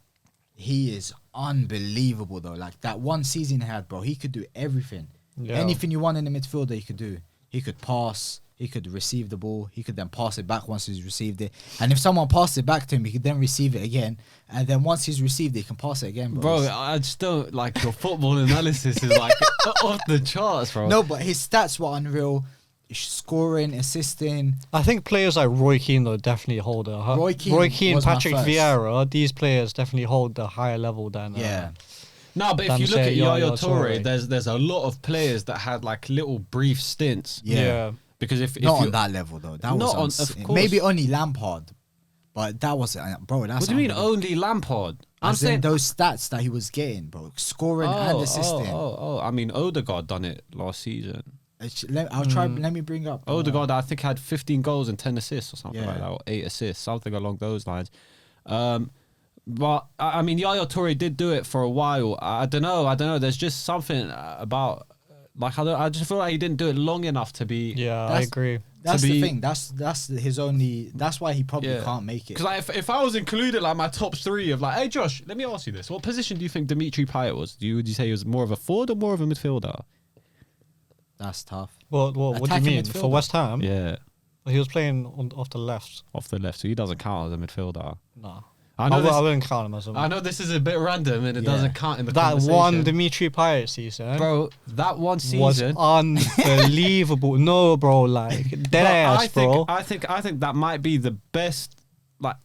he is unbelievable though. Like that one season he had, bro, he could do everything. Yeah. Anything you want in the midfielder, he could do. He could pass. He could receive the ball. He could then pass it back once he's received it. And if someone passed it back to him, he could then receive it again. And then once he's received it, he can pass it again, bro. Bro, I just don't like your football analysis is like off the charts, bro. No, but his stats were unreal. Scoring, assisting. I think players like Roy Keane though definitely hold a Roy Keane was my Patrick first. Vieira. These players definitely hold the higher level than Yeah. No, but if Than you look say at Yaya Yaya Toure, Toure. there's a lot of players that had like little brief stints. Yeah. Because if Not you, on that level, though. That Not was on- of course. maybe only Lampard. But that was, bro, that's what do you mean unbelievable. only Lampard? I'm As in saying those stats that he was getting, bro. Scoring and assisting. I mean, Odegaard done it last season. I'll try, let me bring up. Odegaard, I think, had 15 goals and 10 assists or something Yeah. like that, or 8 assists, something along those lines. But I mean, Yaya Toure did do it for a while. I don't know. There's just something about like I just feel like he didn't do it long enough to be. Yeah, I That's- agree. That's to the be- thing. That's his only. That's why he probably Yeah. can't make it. Because like, if I was included like my top 3 of like, hey Josh, let me ask you this: what position do you think Dimitri Payet was? Would you say he was more of a forward or more of a midfielder? That's tough. What do you Attacking mean? midfielder. For West Ham? Yeah, He was playing off the left. off the left, so he doesn't count as a midfielder. No. I I know. This, wouldn't count him as a I know this is a bit random and it Yeah. doesn't count in the That conversation. one Dimitri Payet season Bro, that one was season. unbelievable. No, bro, like dead But ass, bro. I think that might be the best. Like,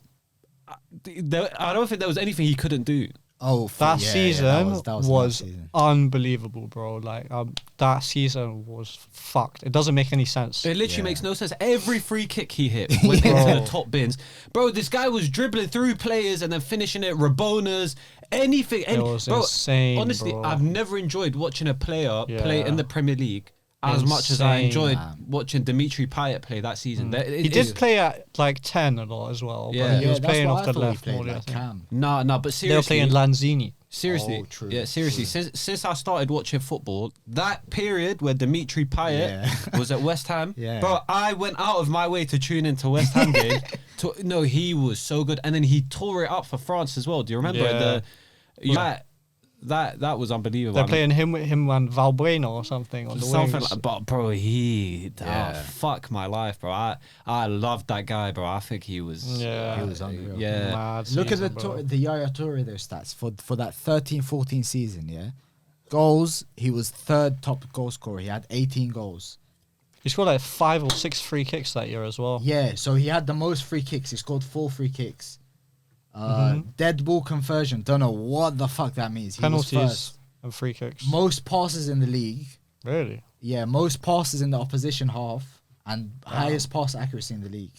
I don't think there was anything he couldn't do. Oh, That yeah, season that was a was nice season. unbelievable, bro. Like that season was fucked. It doesn't make any sense. It literally Yeah. makes no sense. Every free kick he hit went into Bro. the top bins. Bro, this guy was dribbling through players and then finishing it, Rabonas, anything. It was insane, honestly, bro. I've never enjoyed watching a player play Yeah. in the Premier League as much as I Insane, enjoyed man. watching Dimitri Payet play that season. He did play at like 10 a lot as well. Yeah. But he was that's playing what off I the thought he left played, more. I like think. Cam. No, but seriously. They were playing Lanzini. Seriously, Oh, true, yeah, seriously. true. Since I started watching football, that period where Dimitri Payet Yeah. was at West Ham, Yeah. bro, I went out of my way to tune into West Ham game. No, he was so good, and then he tore it up for France as well. Do you remember Yeah. that was unbelievable. They're I mean, playing him and Valbuena or something on the something wings. like, but bro, Yeah. fuck my life, bro. I loved that guy, bro. I think he was, Yeah. He was unreal. yeah. Mad Look at season, the Yaya Toure those stats for that 13-14 season. Yeah, goals. He was 3rd top goal scorer. He had 18 goals. He scored like 5 or 6 free kicks that year as well. Yeah, so he had the most free kicks. He scored 4 free kicks. Mm-hmm. Dead ball conversion. Don't know what the fuck that means. He was Penalties first. and free kicks. Most passes in the league. Really? Yeah, most passes in the opposition half and highest pass accuracy in the league.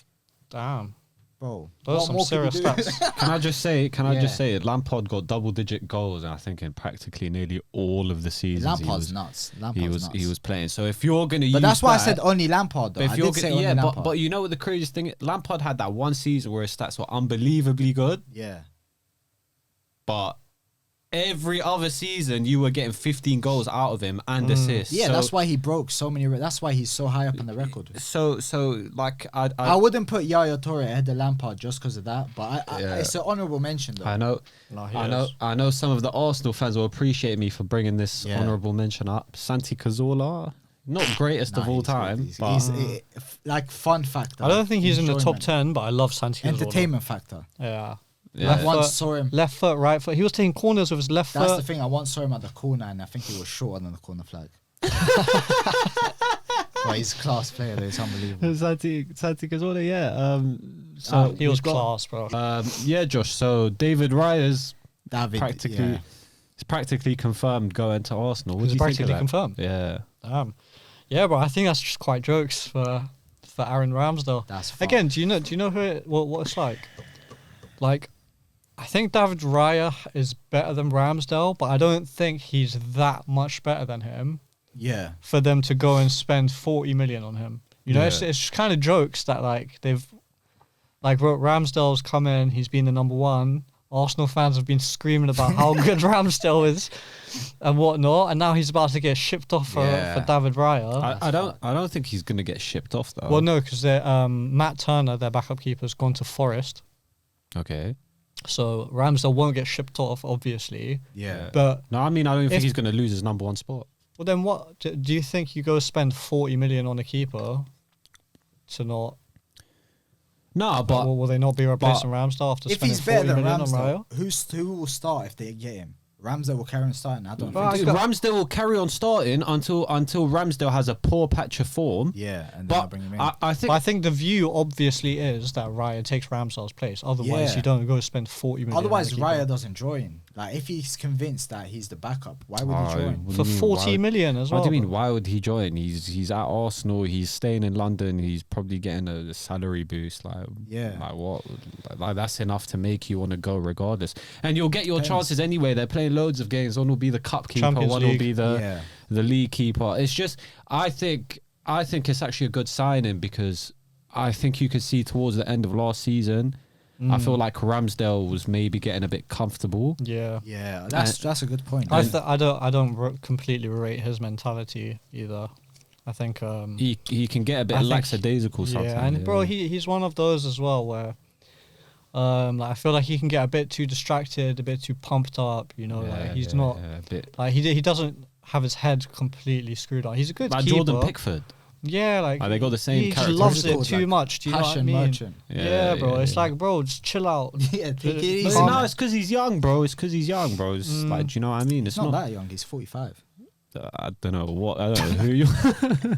Damn. bro. Those are What some more could serious you do? stats. Can I just say? Can I Yeah. just say? Lampard got double-digit goals, I think, in practically nearly all of the seasons. Lampard's nuts. Lampard's nuts. He was playing. So if you're gonna use, But that's why I that- said only Lampard. Though. But if I you're did say gonna, only yeah, Lampard. but you know what the craziest thing? Lampard had that one season where his stats were unbelievably good, yeah. but every other season you were getting 15 goals out of him and assists. Yeah, so, that's why he broke so many. That's why he's so high up on the record. So like I wouldn't put Yaya Toure ahead of Lampard just because of that, but Yeah. it's an honourable mention though. I know. No, he I is. know some of the Arsenal fans will appreciate me for bringing this Yeah. honourable mention up. Santi Cazorla, not greatest of Nah, all he's good. time, He's, but like fun factor. I don't think he's in the top enjoyment, 10, but I love Santi Cazorla. Entertainment factor. Yeah. yeah. I Left once foot, saw him. left foot, right foot. He was taking corners with his left That's foot. the thing. I once saw him at the corner, and I think he was shorter than the corner flag. But he's a class player. Though. It's unbelievable. Santi Cazorla, yeah. So he was we've got- class, bro. yeah, Josh. So David Raya's David, practically yeah. it's practically confirmed going to Arsenal. What It's do you think of practically that? confirmed. Yeah. Yeah, but I think that's just quite jokes for Aaron Ramsdale. That's fun. Again, do you know what it's like? Like, I think David Raya is better than Ramsdale, but I don't think he's that much better than him Yeah. for them to go and spend 40 million on him. You know, Yeah. it's just kind of jokes that like they've like Ramsdale's come in, he's been the number one. Arsenal fans have been screaming about how good Ramsdale is and whatnot, and now he's about to get shipped off for David Raya. I don't think he's gonna get shipped off though. Well, no, because Matt Turner, their backup keeper, has gone to Forest. Okay. So Ramsdale won't get shipped off, obviously. Yeah. But No, I mean I don't If- think he's gonna lose his number one spot. well, then what do you think? You go spend 40 million on a keeper to not? No, but will they not be replacing Ramsdale after If spending he's better 40 than million on Raya? Ramsdale, who will start if they get him? Ramsdale will carry on starting. I don't Well, think. I So. got- Ramsdale will carry on starting until Ramsdale has a poor patch of form. Yeah, and then I'll But bring him in. I think But I think the view obviously is that Raya takes Ramsdale's place. Otherwise, Yeah. you don't go spend 40 million. Otherwise, on a keeper. Raya doesn't join. Like, if he's convinced that he's the backup, why would he Oh, join? what do for you mean, 40 why- million as well. What do you mean? bro. Why would he join? He's at Arsenal. He's staying in London. He's probably getting a salary boost. Like what? Like that's enough to make you want to go regardless. And you'll get your Depends. chances anyway. They're playing loads of games. One will be the cup keeper. Champions one will League. be Yeah. the league keeper. It's just I think it's actually a good signing because I think you could see towards the end of last season. I feel like Ramsdale was maybe getting a bit comfortable. Yeah. Yeah, that's a good point. I don't completely rate his mentality either. I think He can get a bit I think- lackadaisical sometimes. yeah, and bro, he's one of those as well where like I feel like he can get a bit too distracted, a bit too pumped up. You know, like he's not a bit like he doesn't have his head completely screwed on. He's a good like keeper. Jordan Pickford. Yeah, like They got the same he just loves it characteristics. too Like much. Do you know what I Passion mean? merchant. Yeah, bro. It's yeah. like, bro, just chill out. Yeah, take it But easy. But Calm- no, it's because he's young, bro. It's because he's young, bro. It's like, do you know what I mean? He's not that young. He's 45. I don't know what. I don't know who you.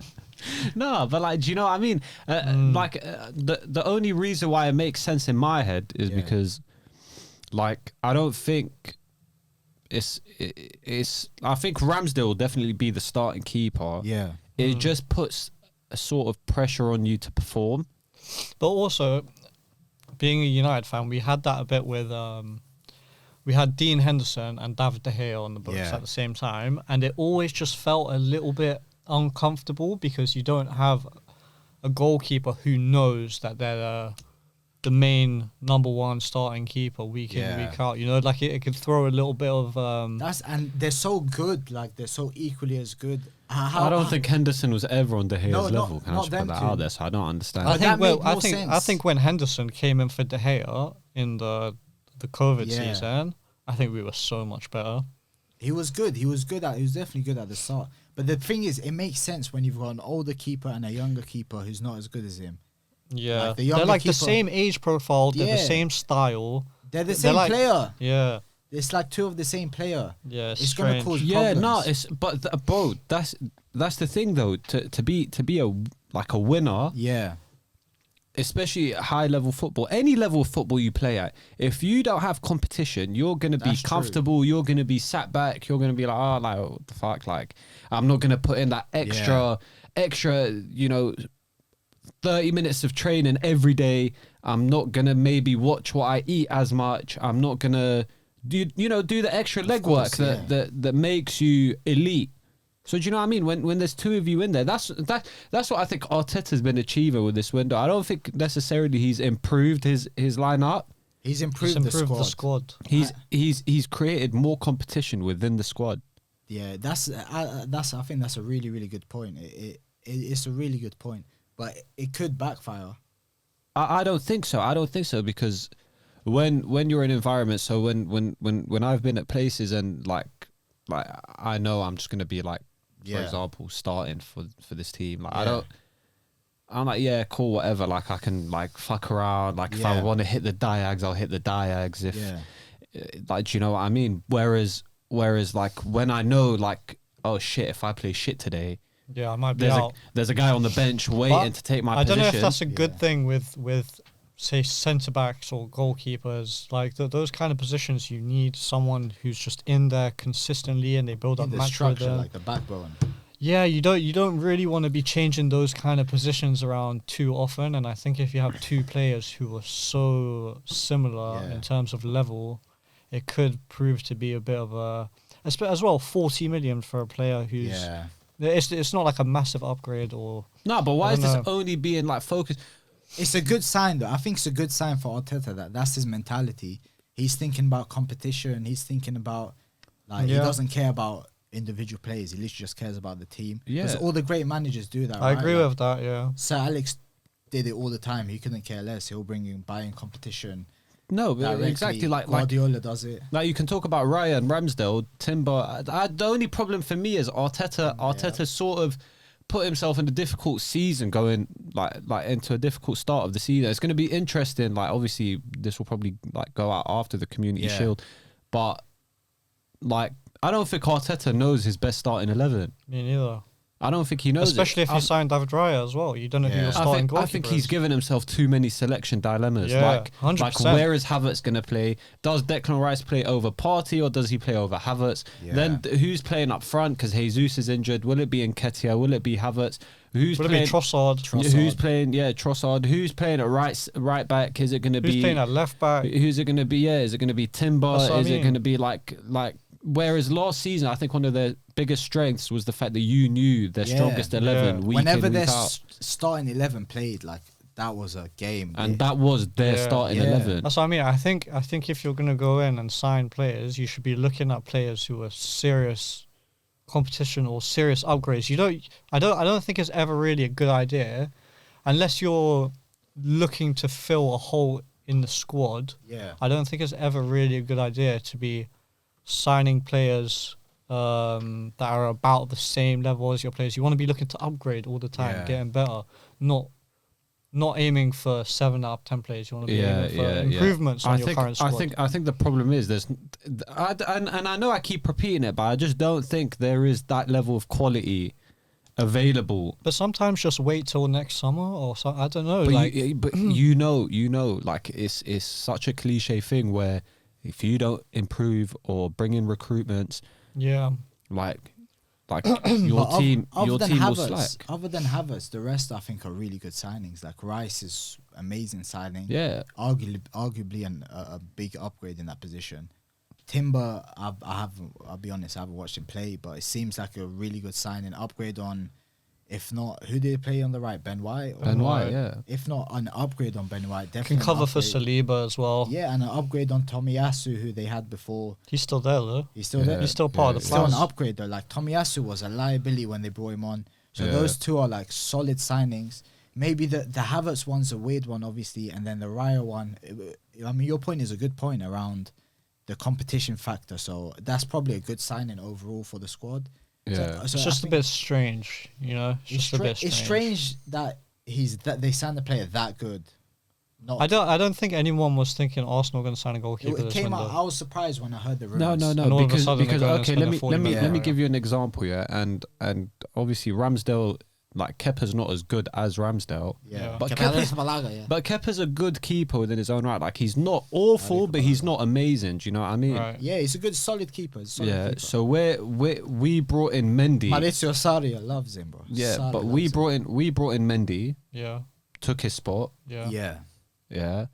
No, but like, do you know what I mean? The only reason why it makes sense in my head is Yeah. because, like, I don't think it's. I think Ramsdale will definitely be the starting keeper. Yeah. It just puts a sort of pressure on you to perform. But also, being a United fan, we had that a bit with we had Dean Henderson and David De Gea on the books Yeah. at the same time, and it always just felt a little bit uncomfortable because you don't have a goalkeeper who knows that they're the main number one starting keeper week in Yeah. week out. You know, like it could throw a little bit of And they're so good. Like, they're so equally as good. I don't think Henderson was ever on De Gea's No, not- level. Can I not just put them that two. out there? So I don't understand. But that made more I sense. think when Henderson came in for De Gea in the COVID Yeah. season, I think we were so much better. He was good. He was definitely good at the start. But the thing is, it makes sense when you've got an older keeper and a younger keeper who's not as good as him. Yeah, Like the they're younger like the keeper- same age profile. They're the Yeah. same style. They're the same like- player. Yeah, It's like two of the same player. yeah. It's gonna strange. cause Yeah, no, problems. it's bro. That's the thing though. To be a winner, Yeah. especially at high level football, any level of football you play at, if you don't have competition, you're gonna be That's true. comfortable. You're gonna be sat back. You're gonna be like, oh, like what the fuck, like I'm not gonna put in that extra, 30 minutes of training every day I'm not gonna maybe watch what I eat as much. I'm not gonna do the extra legwork that makes you elite. So do you know what I mean? When there's two of you in there, that's what I think Arteta's been achieving with this window. I don't think necessarily he's improved his lineup. He's improved the squad. He's created more competition within the squad. Yeah, I think that's a really, really good point. It's a really good point, but it could backfire. I don't think so. I don't think so, because when you're in environments, so when I've been at places and like I know I'm just gonna be like, for example, starting for this team. Like I'm like, yeah, cool, whatever. Like I can like fuck around. Like if I want to hit the diags, I'll hit the diags. Like, do you know what I mean? Whereas like when I know like, oh shit, if I play shit today, I might be out. There's a guy on the bench waiting to take my position. I don't know if that's a good thing with say centre backs or goalkeepers. Like those kind of positions, you need someone who's just in there consistently and they build up match rhythm, like the backbone. Yeah, you don't really want to be changing those kind of positions around too often. And I think if you have two players who are so similar in terms of level, it could prove to be a bit of a, as well, 40 million for a player who's it's not like a massive upgrade or no. But why is this only being like focused? It's a good sign, though. I think it's a good sign for Arteta that's his mentality. He's thinking about competition. He's thinking about he doesn't care about individual players. He literally just cares about the team. Yeah, because all the great managers do that. I agree with that. Yeah, Sir Alex did it all the time. He couldn't care less. He'll bring in buying competition. No, but exactly like Guardiola does it. Like you can talk about Ryan Ramsdale, Timber. The only problem for me is Arteta sort of put himself in a difficult season, going like into a difficult start of the season. It's going to be interesting. Like obviously this will probably like go out after the Community Shield, but like I don't think Arteta knows his best starting 11. Me neither. I don't think he knows. Especially if you signed David Raya as well. You don't know who your starting goalkeeper is. I think he's given himself too many selection dilemmas. Yeah, like 100%. Where is Havertz going to play? Does Declan Rice play over Partey or does he play over Havertz? Yeah. Then who's playing up front because Jesus is injured? Will it be Nketiah? Will it be Havertz? Will it be Trossard? Who's playing? Yeah, Trossard. Who's playing at right back? Is it going to be? Who's playing at left back? Who's it going to be? Yeah, is it going to be Timber? Is it going to be like? Whereas last season, I think one of their biggest strengths was the fact that you knew their strongest 11 week whenever in, their week out. Starting 11 played, like that was a game. And that was their starting 11. That's what I mean. I think if you're going to go in and sign players, you should be looking at players who are serious competition or serious upgrades. I don't think it's ever really a good idea unless you're looking to fill a hole in the squad. Yeah. I don't think it's ever really a good idea to be signing players that are about the same level as your players. You want to be looking to upgrade all the time, getting better, not aiming for 7 out of 10 players. You want to be aiming for improvements on your current squad. I think the problem is and I know I keep repeating it, but I just don't think there is that level of quality available. But sometimes just wait till next summer or so. I don't know. But you know, like it's such a cliche thing where if you don't improve or bring in recruitments, like your team will slack. Other than Havertz, the rest I think are really good signings. Like Rice is amazing signing. Yeah, arguably a big upgrade in that position. Timber, I'll be honest, I haven't watched him play, but it seems like a really good signing. Upgrade on, if not, who did he play on the right? Ben White? Ben White, yeah. If not, an upgrade on Ben White. Definitely can cover for Saliba as well. Yeah, and an upgrade on Tomiyasu, who they had before. He's still there, though. He's still there. He's still part of the plan. plan. Still an upgrade, though. Like, Tomiyasu was a liability when they brought him on. So those two are, like, solid signings. Maybe the Havertz one's a weird one, obviously, and then the Raya one. I mean, your point is a good point around the competition factor. So that's probably a good signing overall for the squad. Yeah, so it's just a bit strange, you know. It's strange that they signed the player that good. I don't think anyone was thinking Arsenal going to sign a goalkeeper. It came out. I was surprised when I heard the rumors. No. Because okay, let me give you an example. Yeah, and obviously Ramsdale. Like Kepa's not as good as Ramsdale. Yeah. But Kepa's a good keeper within his own right. Like he's not awful, but he's not amazing. Do you know what I mean? Right. Yeah, he's a good solid keeper. So we brought in Mendy. Mauricio Sarri loves him, bro. Yeah, but we brought in Mendy. Yeah. Took his spot. Yeah. Yeah.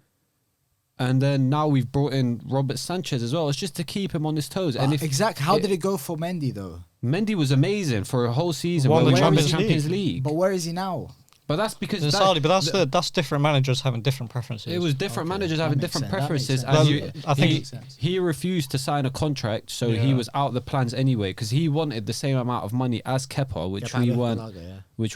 And then now we've brought in Robert Sanchez as well. It's just to keep him on his toes. And if exactly, how did it go for Mendy though? Mendy was amazing for a whole season. Won Where the we won the Champions Champions League. But where is he now? But that's because In Saudi, but that's different managers having different preferences. it was different managers that having makes different sense. That makes preferences. sense. And Well, I think he refused to sign a contract, so he Yeah. was out the plans anyway because he wanted the same amount of money as Kepa, which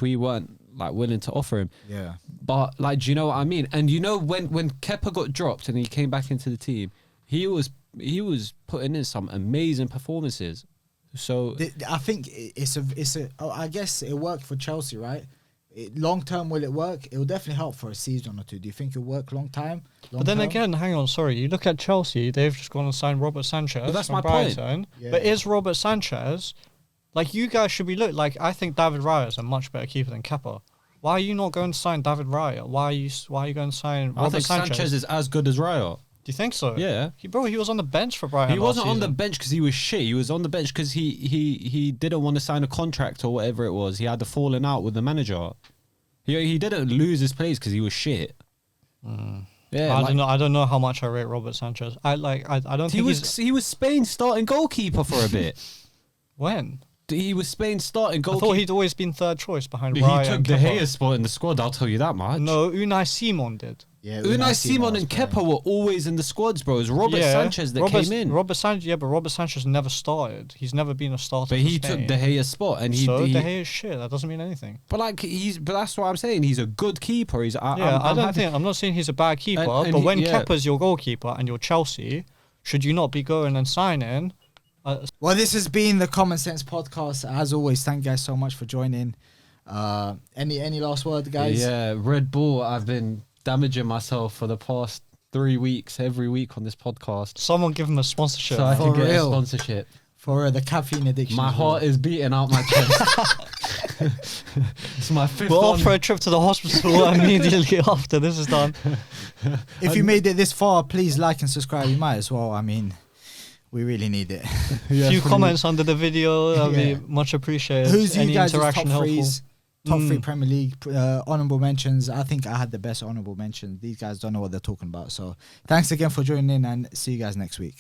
we weren't like willing to offer him. Yeah. But like, do you know what I mean? And you know when Kepa got dropped and he came back into the team, he was putting in some amazing performances. So I think I guess it worked for Chelsea, right? Long term, will it work? It will definitely help for a season or two. Do you think it'll work long time? But then again, hang on, sorry. You look at Chelsea, they've just gone and signed Robert Sanchez. But that's from my point. Brighton. Yeah. But is Robert Sanchez, like, you guys should be I think David Raya is a much better keeper than Kepa. Why are you not going to sign David Raya? Why are you going to sign Robert I think Sanchez? Sanchez is as good as Raya. Do you think so? Yeah. He was on the bench for Brighton. He last wasn't on the season. bench because he was shit. He was on the bench because he didn't want to sign a contract or whatever it was. He had a falling out with the manager. He didn't lose his place because he was shit. Yeah, I don't know how much I rate Robert Sanchez. I don't think he was Spain's starting goalkeeper for a bit. when He was Spain's starting I goalkeeper. thought he'd always been third choice behind He Raya took and De Kepa. Gea's spot in the squad. I'll tell you that much. No, Unai Simon did. Yeah, Unai Simon and Kepa were always in the squads, bro. It was Robert Sanchez that came in. Robert Sanchez never started. He's never been a starter. But for he Spain. took De Gea's spot, and De he Gea is shit. That doesn't mean anything. But like but that's what I'm saying. He's a good keeper. I'm not saying he's a bad keeper, And but when yeah. Kepa's your goalkeeper and you're Chelsea, should you not be going and signing? Well, this has been the Common Sense podcast. As always, thank you guys so much for joining. Any last word, guys? Yeah, Red Bull. I've been damaging myself for the past 3 weeks, every week on this podcast, Someone give him a sponsorship. so I For can get a real. sponsorship. For the caffeine addiction. My as well. heart is beating out my chest. It's my fifth We're one. off for a trip to the hospital immediately after this is done. If you made it this far, please like and subscribe. You might as well. I mean, we really need it. Yeah, Few for comments under the video, that'd Yeah. be much appreciated. Who's you Any guys' top interaction helpful? threes? Top three Premier League honourable mentions. I think I had the best honourable mentions. These guys don't know what they're talking about. So thanks again for joining in, and see you guys next week.